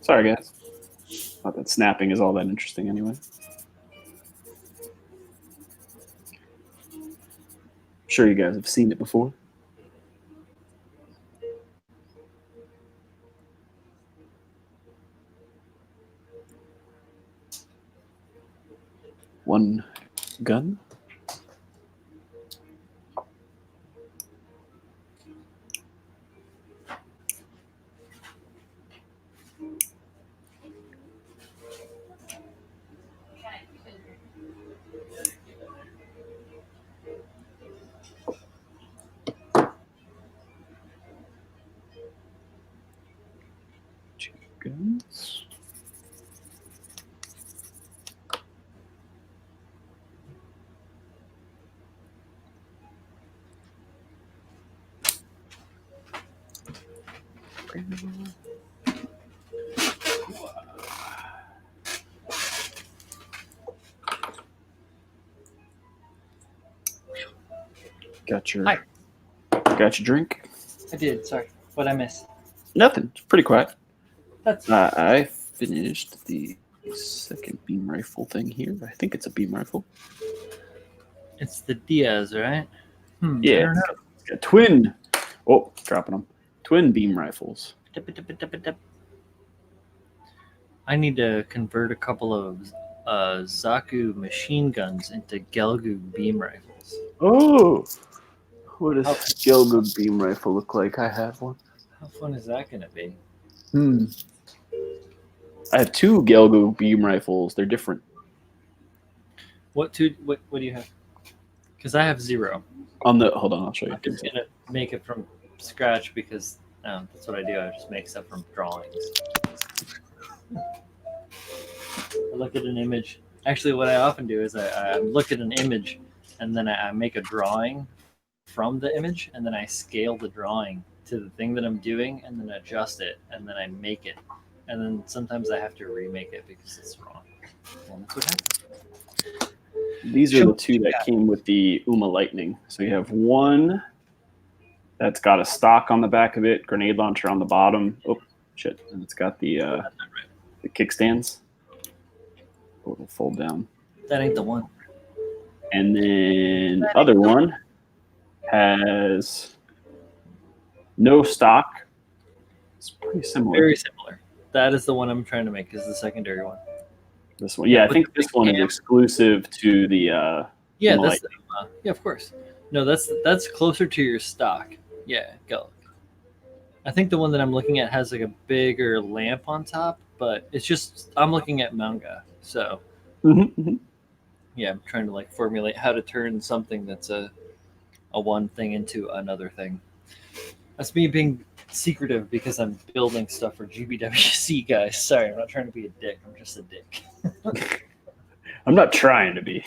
Sorry, guys. Not that snapping is all that interesting anyway. I'm sure you guys have seen it before. One gun. Got your Hi. got your drink? I did. Sorry. What'd I miss? Nothing. It's pretty quiet. That's I finished the second beam rifle thing here. I think it's a beam rifle. it's the Diaz, right? I Yeah, don't know. it's got twin. Oh, dropping them. Twin beam rifles. I need to convert a couple of Zaku machine guns into Gelgu beam rifles. Oh, what does How- Gelgug beam rifle look like? I have one. How fun is that going to be? I have two Gelgug beam rifles. They're different. What do you have? Because I have 0. Hold on, I'll show you. I'm just going to make it from scratch because that's what I do. I just make stuff from drawings. I look at an image. Actually, what I often do is I look at an image and then I make a drawing from the image and then I scale the drawing to the thing that I'm doing and then adjust it and then I make it. And then sometimes I have to remake it because it's wrong. Well, that's what happens. These are the two that came with the Uma Lightning. So you have one that's got a stock on the back of it, grenade launcher on the bottom. Oh, shit. And it's got the kickstands. Oh, it'll fold down. That ain't the one. And then the other one has no stock. It's pretty similar. Very similar. That is the one I'm trying to make, is the secondary one. This one, yeah, I think this one is exclusive to the. Yeah, that's yeah, of course. No, that's closer to your stock. Yeah, go. I think the one that I'm looking at has like a bigger lamp on top, but it's just I'm looking at manga, so yeah, I'm trying to like formulate how to turn something that's a one thing into another thing. That's me being secretive because I'm building stuff for GBWC, guys. Sorry, I'm not trying to be a dick. I'm just a dick. I'm not trying to be.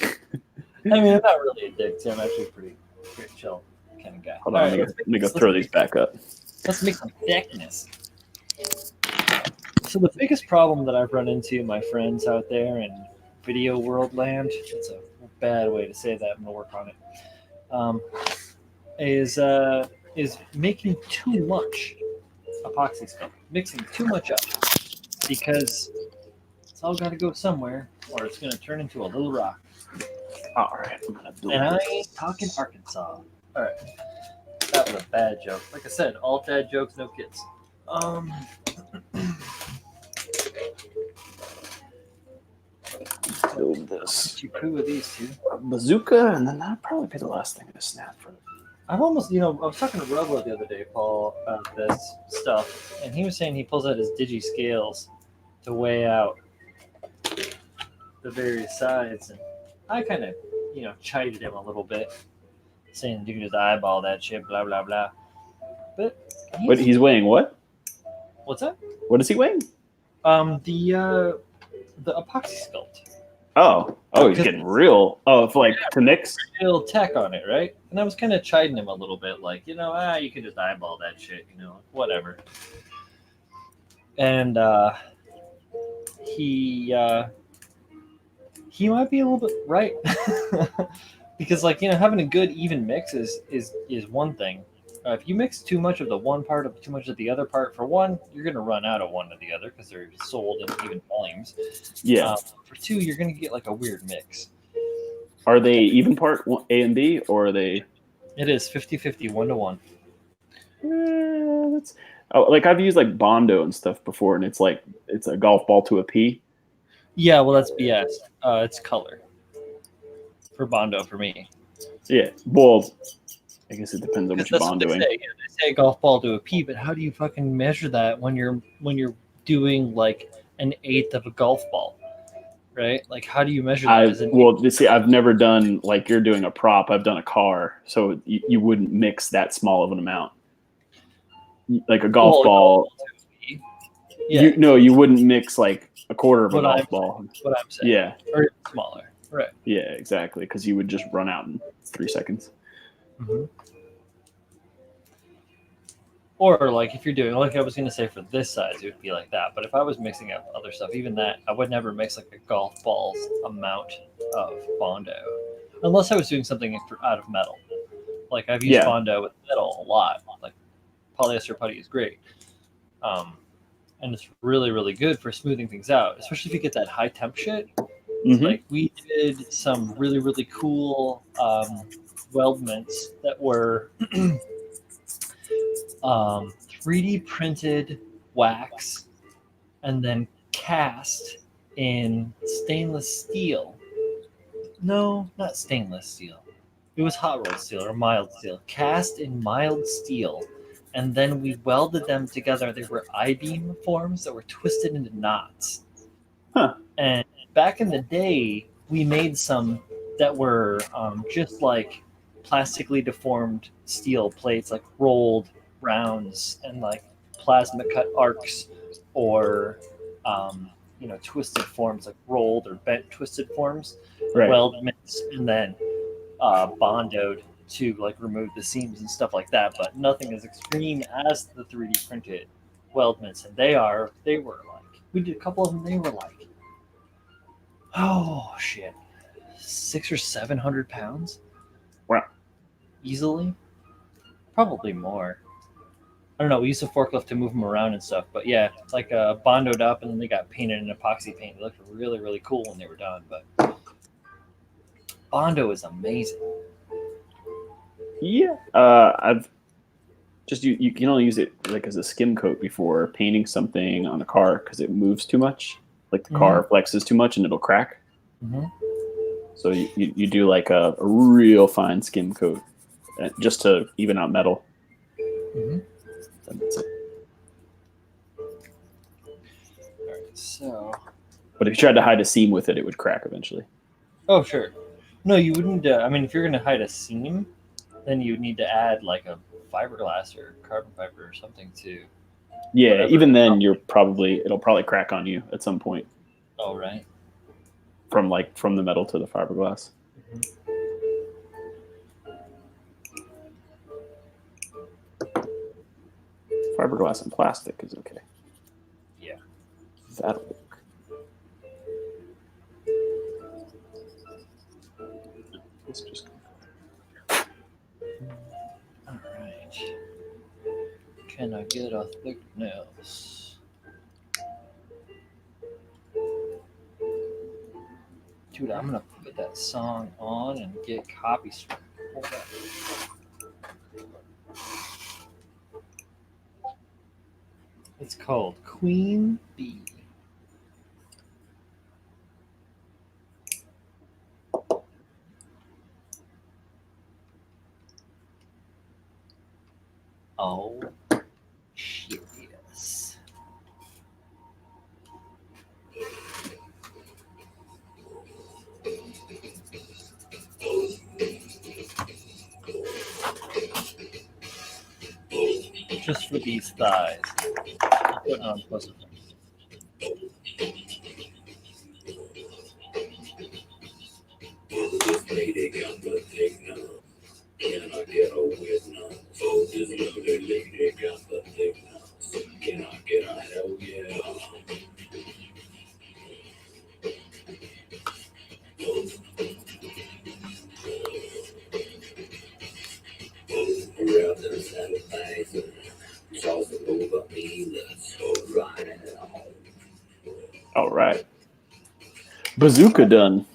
I mean, I'm not really a dick, too. I'm actually a pretty chill kind of guy. Hold on, let me go throw these back up. Let's make some thickness. So the biggest problem that I've run into, my friends out there in video world land, it's a bad way to say that, I'm going to work on it, is making too much epoxy stuff, mixing too much up, because it's all got to go somewhere, or it's going to turn into a little rock. All right, I'm gonna build And I this. ain't talking Arkansas. All right, that was a bad joke. Like I said, all dad jokes, no kids. Build this You poo with these two. bazooka, and then that'll probably be the last thing to snap for. I've almost, I was talking to Robo the other day, Paul, about this stuff, and he was saying he pulls out his digi scales to weigh out the various sides, and I kind of, chided him a little bit, saying you can just eyeball that shit, blah blah blah. But He's weighing what? What's that? What is he weighing? The epoxy sculpt. Oh, he's getting real. Oh, for like to mix. Real tech on it, right? And I was kind of chiding him a little bit, like, you can just eyeball that shit, whatever. And he might be a little bit right, because having a good even mix is one thing. If you mix too much of the one part of too much of the other part, for one, you're going to run out of one or the other because they're sold in even volumes. Yeah. For two, you're going to get like a weird mix. Are they even part A and B, or are they? It is 50-50, 1-1. Like I've used like Bondo and stuff before, and it's like it's a golf ball to a pea. Yeah, well, that's BS. It's color for Bondo for me. Yeah, well, I guess it depends on what you're That's what bondoing. they say golf ball to a pea, but how do you fucking measure that when you're doing like an eighth of a golf ball, right? Like, how do you measure that? I've never done like you're doing a prop. I've done a car, so you wouldn't mix that small of an amount. Like a golf ball. Yeah. You wouldn't mix like a quarter of a golf ball. What I'm saying. Yeah. Or smaller. Right. Yeah, exactly. Because you would just run out in 3 seconds. Mm-hmm. Or like if you're doing, like I was gonna say for this size, it would be like that. But if I was mixing up other stuff, even that, I would never mix like a golf ball's amount of Bondo, unless I was doing something out of metal. Like I've used Yeah. Bondo with metal a lot. Like polyester putty is great, and it's really really good for smoothing things out, especially if you get that high temp shit. Mm-hmm. Like we did some really really cool weldments that were 3D printed wax and then cast in stainless steel. No, not stainless steel. It was hot rolled steel or mild steel. Cast in mild steel. And then we welded them together. They were I-beam forms that were twisted into knots. Huh. And back in the day, we made some that were just like plastically deformed steel plates, like rolled rounds and like plasma cut arcs, or twisted forms, like rolled or bent twisted forms, Right. weldments, and then bondoed to like remove the seams and stuff like that. But nothing as extreme as the 3D printed weldments, and they were like, we did a couple of them. They were like, oh shit, 600 or 700 pounds. Wow. Easily, probably more. I don't know. We used a forklift to move them around and stuff, but yeah, it's like bondoed up, and then they got painted in epoxy paint. They looked really, really cool when they were done. But Bondo is amazing. Yeah. I've just you can only use it like as a skim coat before painting something on a car because it moves too much. Like the car flexes too much and it'll crack. Mm-hmm. So you do like a real fine skim coat just to even out metal. Mm-hmm. That's it. All right, so. But if you tried to hide a seam with it, it would crack eventually. Oh, sure. No, you wouldn't. I mean, if you're going to hide a seam, then you would need to add like a fiberglass or carbon fiber or something to. Yeah, whatever. even then, it'll probably crack on you at some point. Oh, right. From the metal to the fiberglass. Mm-hmm. Fiberglass and plastic is okay. Yeah. That'll work. Let's just. All right. Can I get a thickness? Dude, I'm gonna put that song on and get copy strike. Hold up. It's called Queen Bee. Oh, shit, yes. Just for these thighs. I'm putting on plus. This lady got the thing now. Can I get her with now? Oh, this lovely lady got the thing now. So can I get a hell yeah? Around the sanitizer, toss it over me, let's go right on. All right. Bazooka done.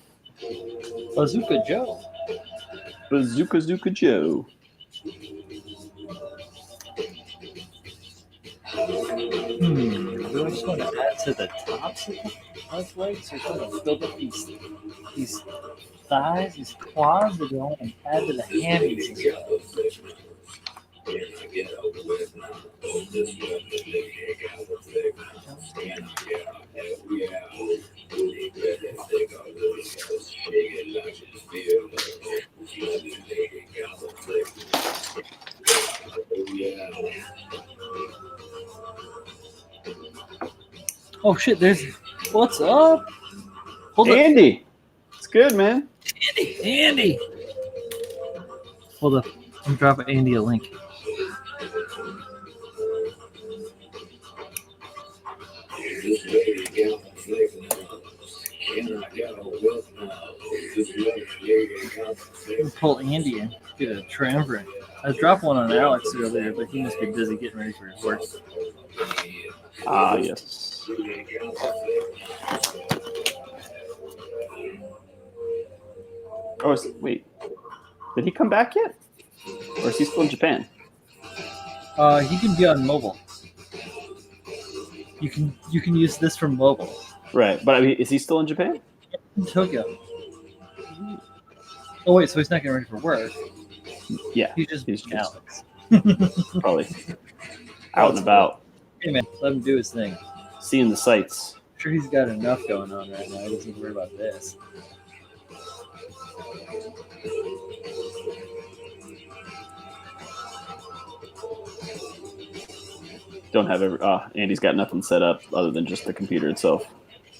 Bazooka Joe. Bazooka Zooka Joe. Do I just want to add to the tops of the legs, or just want to build up these thighs, these quads, or do I want to add to the hammies? Can I get a with now? Oh, this lovely lady got the thing now. Can I get a hell yeah? Really better think I really got shake it like this feel like this lovely lady got the thing. Oh yeah. Oh shit! There's what's up? Hold up, Andy. It's good, man. Andy. Hold up, I'm dropping Andy a link. This lady got a flick now. And I got a whip now. This lady got a flick. Pull Andy in, get a triumvirate. I dropped one on Alex earlier, but he must be busy getting ready for his work. Ah, yes. Oh, wait. Did he come back yet? Or is he still in Japan? He can be on mobile. You can use this from mobile. Right, but I mean, is he still in Japan? In Tokyo. Oh wait, so he's not getting ready for work. Yeah, He's just Alex. Alex. Probably out and about, Hey man, let him do his thing. seeing the sights. I'm sure he's got enough going on right now. He doesn't need to worry about this. Don't have Andy's got nothing set up other than just the computer itself.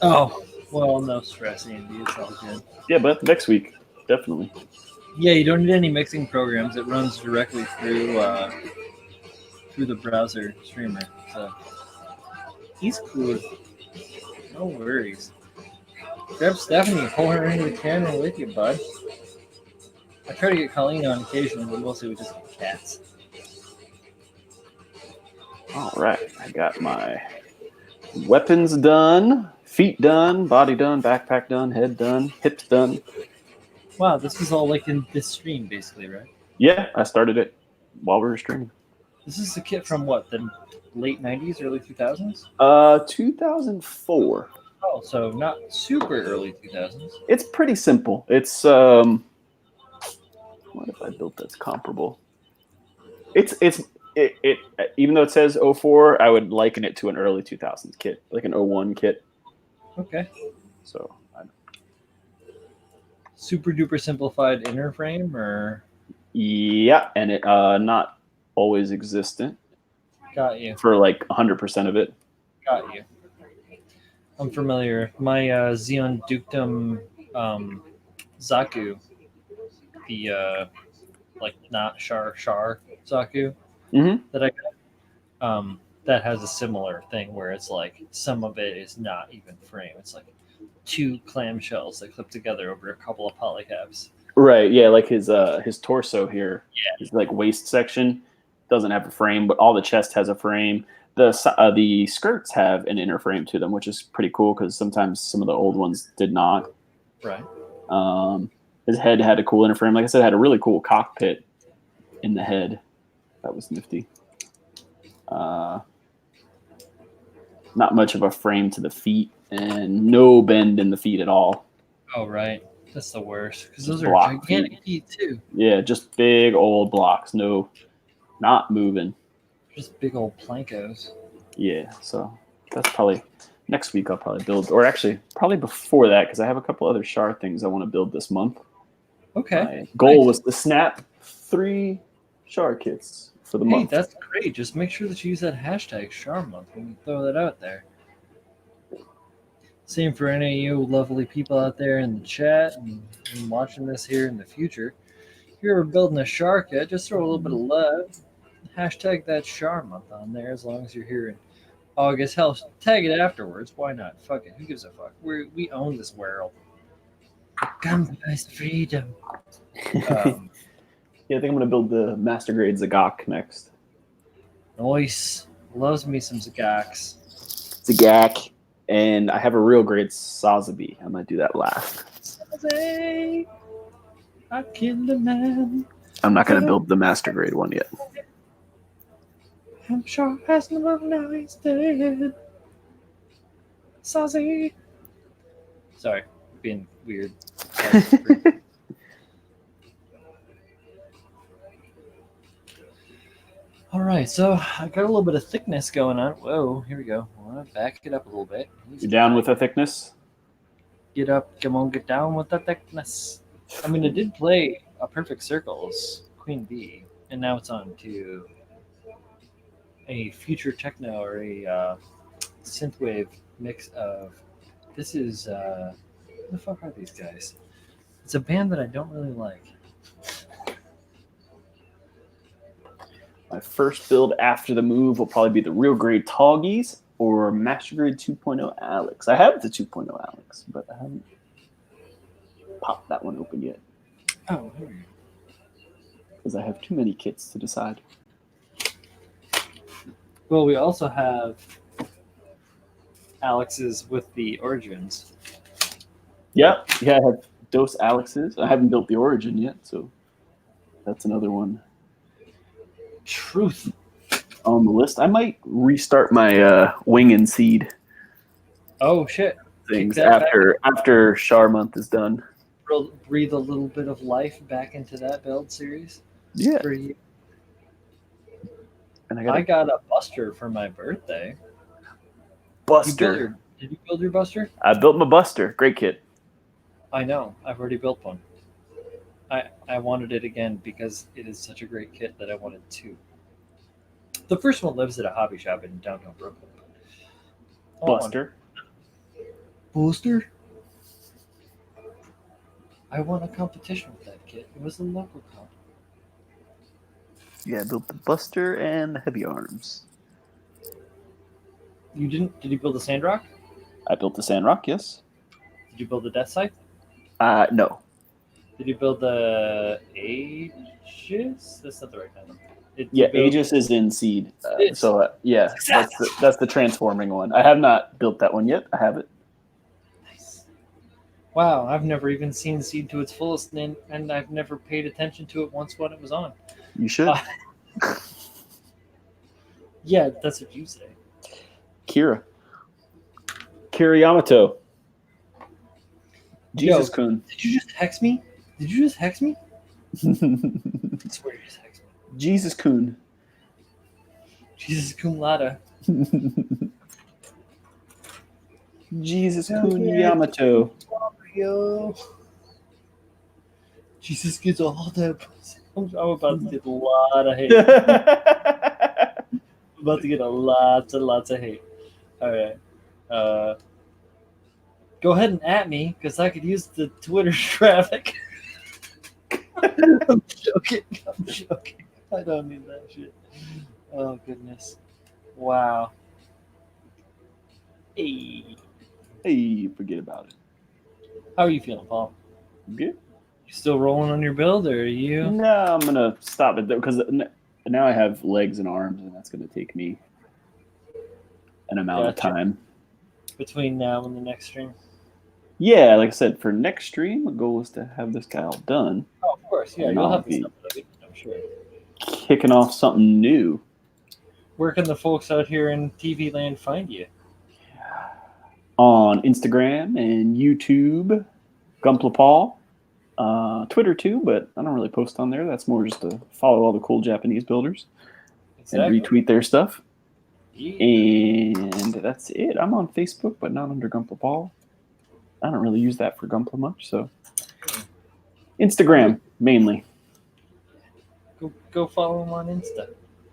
Oh, well, no stress, Andy. It's all good. Yeah, but next week, definitely. Yeah, you don't need any mixing programs. It runs directly through the browser streamer. So he's cool. No worries. Grab Stephanie and pull her into the camera with you, bud. I try to get Colleen on occasion, but mostly we just get cats. All right, I got my weapons done, feet done, body done, backpack done, head done, hips done. Wow, this was all like in this stream, basically, right? Yeah, I started it while we were streaming. This is a kit from what, the late 90s, early 2000s? 2004. Oh, so not super early 2000s. It's pretty simple. It's what if I built that's comparable? It even though it says 04, I would liken it to an early 2000s kit, like an 01 kit. Okay. So Super duper simplified inner frame, or yeah, and it not always existent got you. for like 100% of it. Got you. I'm familiar. My Xeon Dukedom Zaku, the like not Shar Zaku that I got, that has a similar thing where it's like some of it is not even frame. It's like two clamshells that clip together over a couple of polycabs. Right. Yeah, like his torso here. Yeah. His like waist section doesn't have a frame, but all the chest has a frame. The skirts have an inner frame to them, which is pretty cool because sometimes some of the old ones did not. Right. His head had a cool inner frame. Like I said, it had a really cool cockpit in the head. That was nifty. Not much of a frame to the feet, and no bend in the feet at all. Oh, right. That's the worst because those Block are gigantic feet too. Yeah, just big old blocks. No, not moving. Just big old plankos. Yeah, so that's probably next week. I'll probably build, or actually probably before that, because I have a couple other Char things I want to build this month. Okay. My goal was to snap 3 Char kits for the month. That's great. Just make sure that you use that hashtag Charmonth when you throw that out there. Same for any of you lovely people out there in the chat and watching this here in the future. If you're ever building a Char kit, just throw a little bit of love. Hashtag that Charmonth on there as long as you're here in August. Hell, tag it afterwards. Why not? Fuck it. Who gives a fuck? We own this world. Gun-based freedom. Yeah, I think I'm gonna build the Master Grade Zagok next. Nice. Loves me some Zagax. Zagak, and I have a real grade Sazabi. I might do that last. Say, I killed a man. I'm not gonna build the Master Grade one yet. I'm sure has no now he's dead. Sassy. Sorry, being weird. All right, so I got a little bit of thickness going on. Whoa, here we go. I want to back it up a little bit. You down with the thickness? Get up, come on, get down with the thickness. I mean, it did play a perfect circles, Queen Bee, and now it's on to a future techno or a synthwave mix of. This is who the fuck are these guys? It's a band that I don't really like. My first build after the move will probably be the real grade Toggies or Master Grade 2.0 Alex. I have the 2.0 Alex, but I haven't popped that one open yet. Oh, because I have too many kits to decide. well, we also have Alex's with the Origins. Yeah, I have Dos Alexes. I haven't built the Origin yet, so that's another one Truth. on the list. I might restart my Wing and Seed Oh shit! things Kick that after Charmonth is done. Breathe a little bit of life back into that build series. Yeah, For you. and I got a Buster for my birthday. Buster. Did you build your Buster? I built my Buster. Great kit. I know. I've already built one. I wanted it again because it is such a great kit that I wanted two. The first one lives at a hobby shop in downtown Brooklyn. Buster. Booster? I won a competition with that kit. It was a local comp. Yeah, I built the Buster and the Heavy Arms. You didn't? Did you build the Sandrock? I built the Sandrock, yes. Did you build the Death Scythe? No. Did you build the Aegis? That's not the right kind. Yeah, Aegis is in Seed. Yeah, that's the transforming one. I have not built that one yet. I have it. Nice. Wow, I've never even seen Seed to its fullest, and I've never paid attention to it once when it was on. You should. Yeah, that's what you say. Kira Yamato. Jesus Kun. Did you just hex me? I swear you just hexed me. Jesus Kun. Jesus cum laude. Jesus Kun Yamato. Yo. Jesus gets all that. I'm about to get a lot of hate. I'm about to get lots of hate. All right. Go ahead and at me because I could use the Twitter traffic. I'm joking. I don't need that shit. Oh, goodness. Wow. Hey. Hey, forget about it. How are you feeling, Paul? Good. You still rolling on your build, or are you? No, I'm going to stop it because now I have legs and arms, and that's going to take me an amount of time. Between now and the next stream? Yeah, like I said, for next stream, the goal is to have this guy all done. Oh, of course. Yeah, And you'll I'll have the be stuff ready, I'm sure. kicking off something new. Where can the folks out here in TV land find you? On Instagram and YouTube, Gumplapaw. Twitter too, but I don't really post on there. That's more just to follow all the cool Japanese builders and retweet their stuff. Yeah. And that's it. I'm on Facebook, but not under Gumplapaw. I don't really use that for Gumpla much, so Instagram mainly. Go follow him on Insta.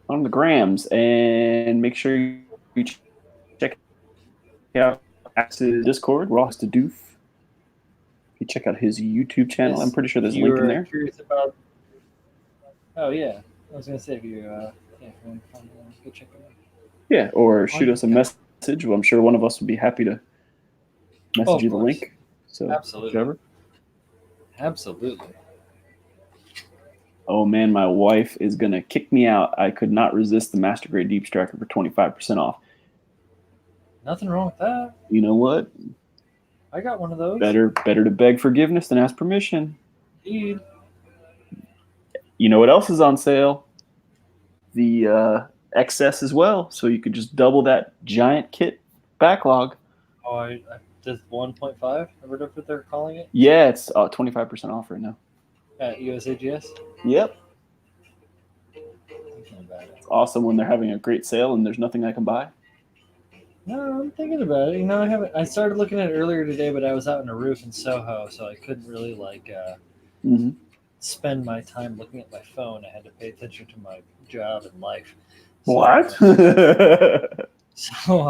On the grams, and make sure you check out Axe's Discord, Ross the Doof. You check out his YouTube channel. Yes, I'm pretty sure there's a link in there. Curious about... Oh yeah, I was gonna say if you go check it out. Yeah, or shoot us a message. Well, I'm sure one of us would be happy to message you the link. So absolutely, whichever. Absolutely. Oh man, my wife is gonna kick me out. I could not resist the Master Grade Deep Striker for 25% off. Nothing wrong with that. You know what? I got one of those. Better to beg forgiveness than ask permission. Indeed. You know what else is on sale? The XS as well. So you could just double that giant kit backlog. Oh, I just 1.5 or whatever they're calling it. Yeah, it's 25% off right now. At USAGS? Yep. Thinking about it. It's awesome when they're having a great sale and there's nothing I can buy. No, I'm thinking about it. You know, I started looking at it earlier today, but I was out on a roof in Soho, so I couldn't really spend my time looking at my phone. I had to pay attention to my job and life. So, What? So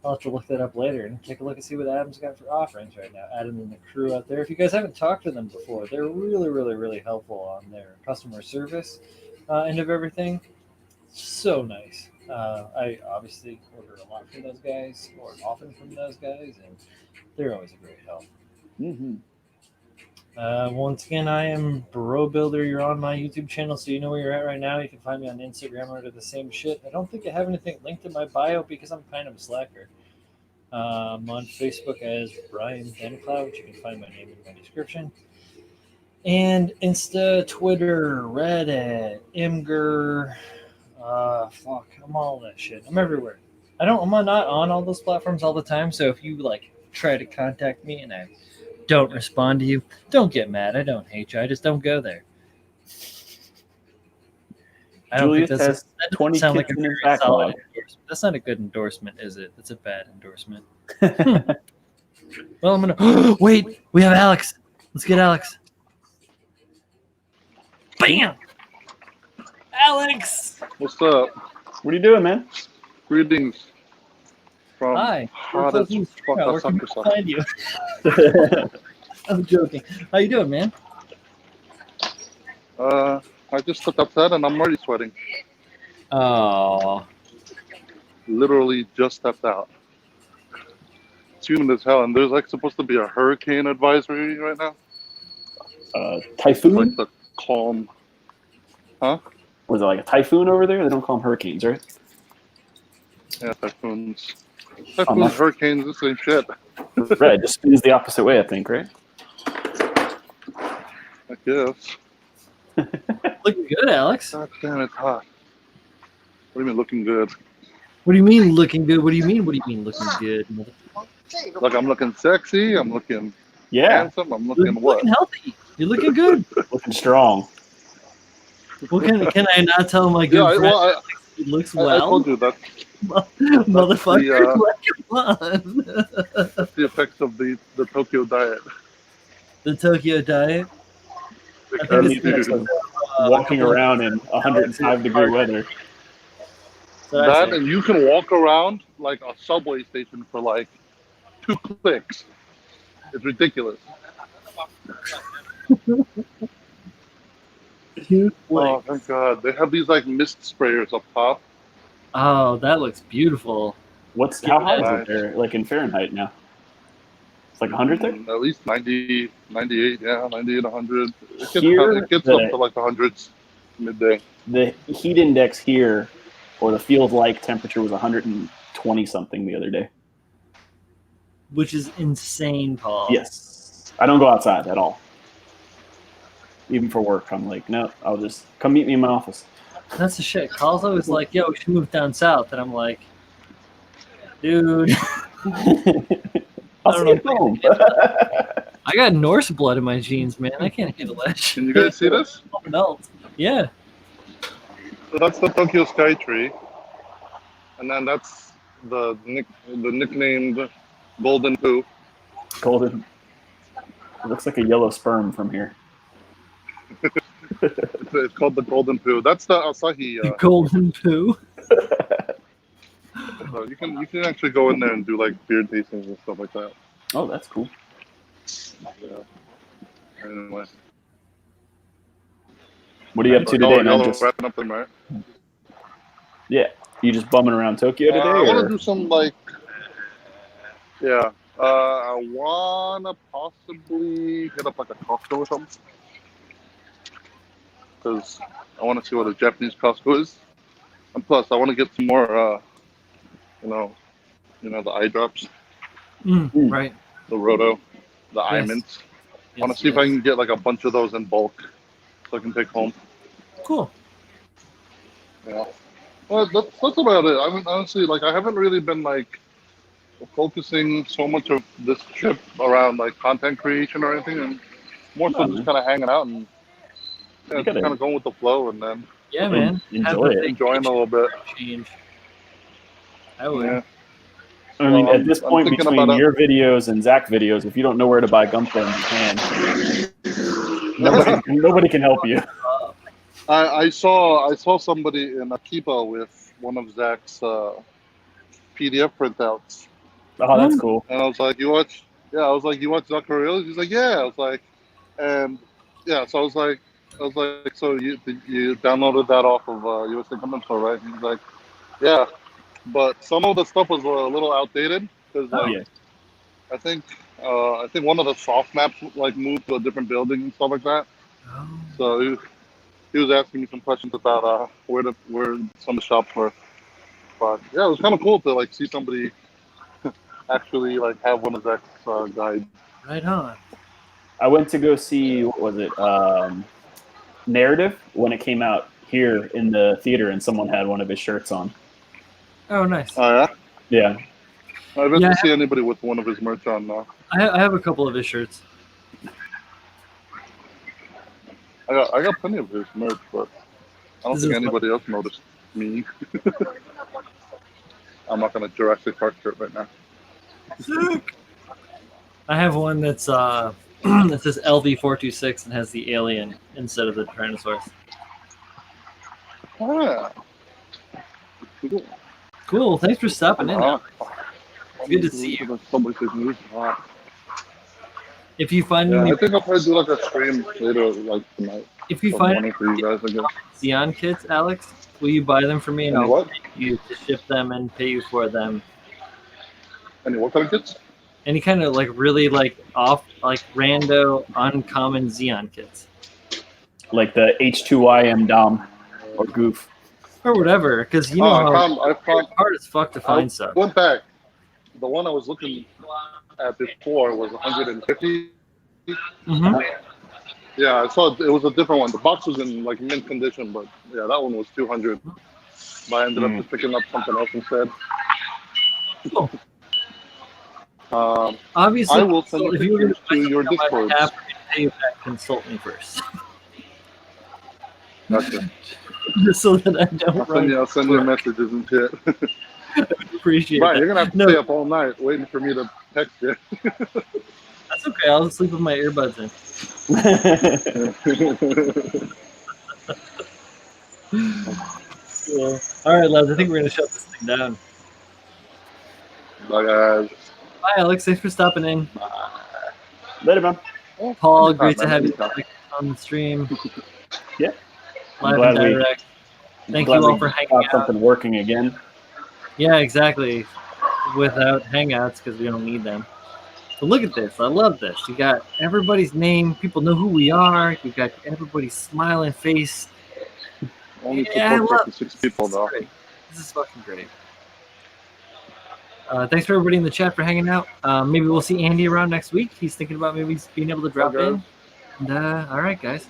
I'll have to look that up later and take a look and see what Adam's got for offerings right now. Adam and the crew out there. If you guys haven't talked to them before, they're really, really, really helpful on their customer service end of everything. So nice. I obviously order a lot from those guys, or often from those guys, and they're always a great help. Mm-hmm. Once again, I am Bro Builder. You're on my YouTube channel, so you know where you're at right now. You can find me on Instagram under the same shit. I don't think I have anything linked in my bio because I'm kind of a slacker. I'm on Facebook as Brian Vancloud, which you can find my name in my description. And Insta, Twitter, Reddit, Imgur, I'm all that shit. I'm everywhere. I'm not on all those platforms all the time, so if you like try to contact me and I don't respond to you, don't get mad. I don't hate you. I just don't go there. I don't Julius think has that 20 sound like kits a in his very solid backlog. endorsement. That's not a good endorsement, is it? That's a bad endorsement. Well, I'm gonna wait. We have Alex. Let's get Alex. Bam! Alex. What's up? What are you doing, man? Greetings from Hi. hot as fuck Where can we sucker. find you? I'm joking. How you doing, man? I just stepped outside and I'm already sweating. Oh, Literally just stepped out. It's humid as hell, and there's like supposed to be a hurricane advisory right now. Typhoon? Like the calm. Huh? Was it like a typhoon over there? They don't call them hurricanes, right? Yeah, typhoons. Oh, Typhoons, nice. hurricanes, the same shit. Right, it just spins the opposite way, I think, right? I guess. looking good, Alex. God damn, it's hot. What do you mean looking good? What do you mean looking good? What do you mean looking good? Like I'm looking sexy, I'm looking Yeah, handsome, I'm You're looking what? looking healthy. You're looking good. looking strong. Well, can I not tell my good Yeah, friend well, he looks I well? told you that Motherfucker, come on. that's the effects of the Tokyo diet. The Tokyo diet. I Or think the it's effects of walking around in 105-degree weather. That and you can walk around like a subway station for like 2 clicks. It's ridiculous. Oh, thank God. They have these like mist sprayers up top. Oh, that looks beautiful. How hot is Nice. it there, like in Fahrenheit now? It's like 100 there? At least 90, 98, yeah, 98, 100. Here, It gets up to like the hundreds midday. The heat index here, or the field-like temperature, was 120-something the other day. Which is insane, Paul. Yes. I don't go outside at all. Even for work, I'm like, no, I'll just come meet me in my office. That's the shit. Paul's always like, yo, we should move down south. And I'm like, dude, I'll see you home. I got Norse blood in my jeans, man. I can't handle that shit. Can you guys see this? Melt. Yeah. So that's the Tokyo Sky Tree. And then that's the nicknamed Golden Poo. Golden. It looks like a yellow sperm from here. It's called the Golden Poo. That's the Asahi. The golden poo. So you can actually go in there and do like beard tastings and stuff like that. Oh, that's cool. Yeah. Anyway. What are you up to today, man? Y'all are Just, wrapping up them, right? yeah. You just bumming around Tokyo today? I want or? to do some like, yeah. I want to possibly hit up like a Costco or something. Because I want to see what a Japanese Costco is. And plus, I want to get some more, you know, the eye drops, Right. the Roto, the eye Yes. mints. I want to see if I can get like a bunch of those in bulk so I can take home. Cool. Yeah. Well, that's about it. I mean, honestly, like I haven't really been like focusing so much of this trip around like content creation or anything, and more so just kind of hanging out and just kind of going with the flow, and then Yeah, man. Enjoy it. enjoying a little bit. Change. I would. Yeah. I mean, Well, at this I'm point, thinking between about your videos and Zach videos, if you don't know where to buy Gunplay in Japan, nobody can help you. I saw somebody in Akiba with one of Zach's PDF printouts, Oh, that's cool. and I was like, "You watch?" Yeah, I was like, "You watch Zach Reels?" He's like, "Yeah." I was like, and yeah, so I was like, "So you downloaded that off of USA Content Store, right?" He's like, Yeah, but some of the stuff was a little outdated because like Yeah. I think one of the soft maps like moved to a different building and stuff like that. Oh. So he was asking me some questions about where some of the shops were. But yeah, it was kind of cool to like see somebody actually like have one of Zach's guides. Right on. I went to go see, what was it, Narrative when it came out here in the theater, and someone had one of his shirts on. Oh, nice. Oh yeah. Yeah. I haven't Yeah. see anybody with one of his merch on now. I have a couple of his shirts. I got plenty of his merch, but I don't This think is anybody else noticed me. I'm not gonna Jurassic Park shirt right now. Sick. I have one that's that says LV426 and has the alien instead of the Tyrannosaurus. Oh yeah. Cool. Cool. Thanks for stopping in. Good to see you. If you find Yeah, any, I think I'll probably do like a stream later, like tonight. if you Or find morning for you guys, I guess. Xeon kits, Alex, will you buy them for me and Any I'll what? pay you to ship them and pay you for them? Any what kind of kits? Any kind of like really like off like rando uncommon Xeon kits Like the H2YM Dom or Goof. or whatever, because you know I how found. hard as fuck to find stuff. Went back. The one I was looking at before was 150. Mm-hmm. Yeah, I saw it was a different one. The box was in like mint condition, but yeah, that one was 200. But I ended up just picking up something else instead. Cool. I Obviously, will send you if you were going pictures to your Discord. to pay you back, consult me first, Gotcha. just so that I don't run. I'll send you messages and shit. Appreciate Right, that. you're gonna have to No. stay up all night waiting for me to text you. That's okay. I'll sleep with my earbuds in. Cool. All right, lads. I think we're gonna shut this thing down. Bye, guys. Bye, Alex. Thanks for stopping in. Later, man. Paul, Anytime, great to man, have you anytime. back on the stream. Yeah. Live glad and we- direct. Thank Glad you all we for hanging got out. something working again. Yeah, exactly. Without hangouts because we don't need them. But look at this. I love this. You got everybody's name. People know who we are. You got everybody's smiling face. Only Yeah, I support love 56 people, This is though. great. This is fucking great. Thanks for everybody in the chat for hanging out. Maybe we'll see Andy around next week. He's thinking about maybe being able to drop Okay. in. And, all right, guys.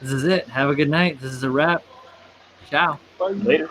This is it. Have a good night. This is a wrap. Ciao. Bye. Later.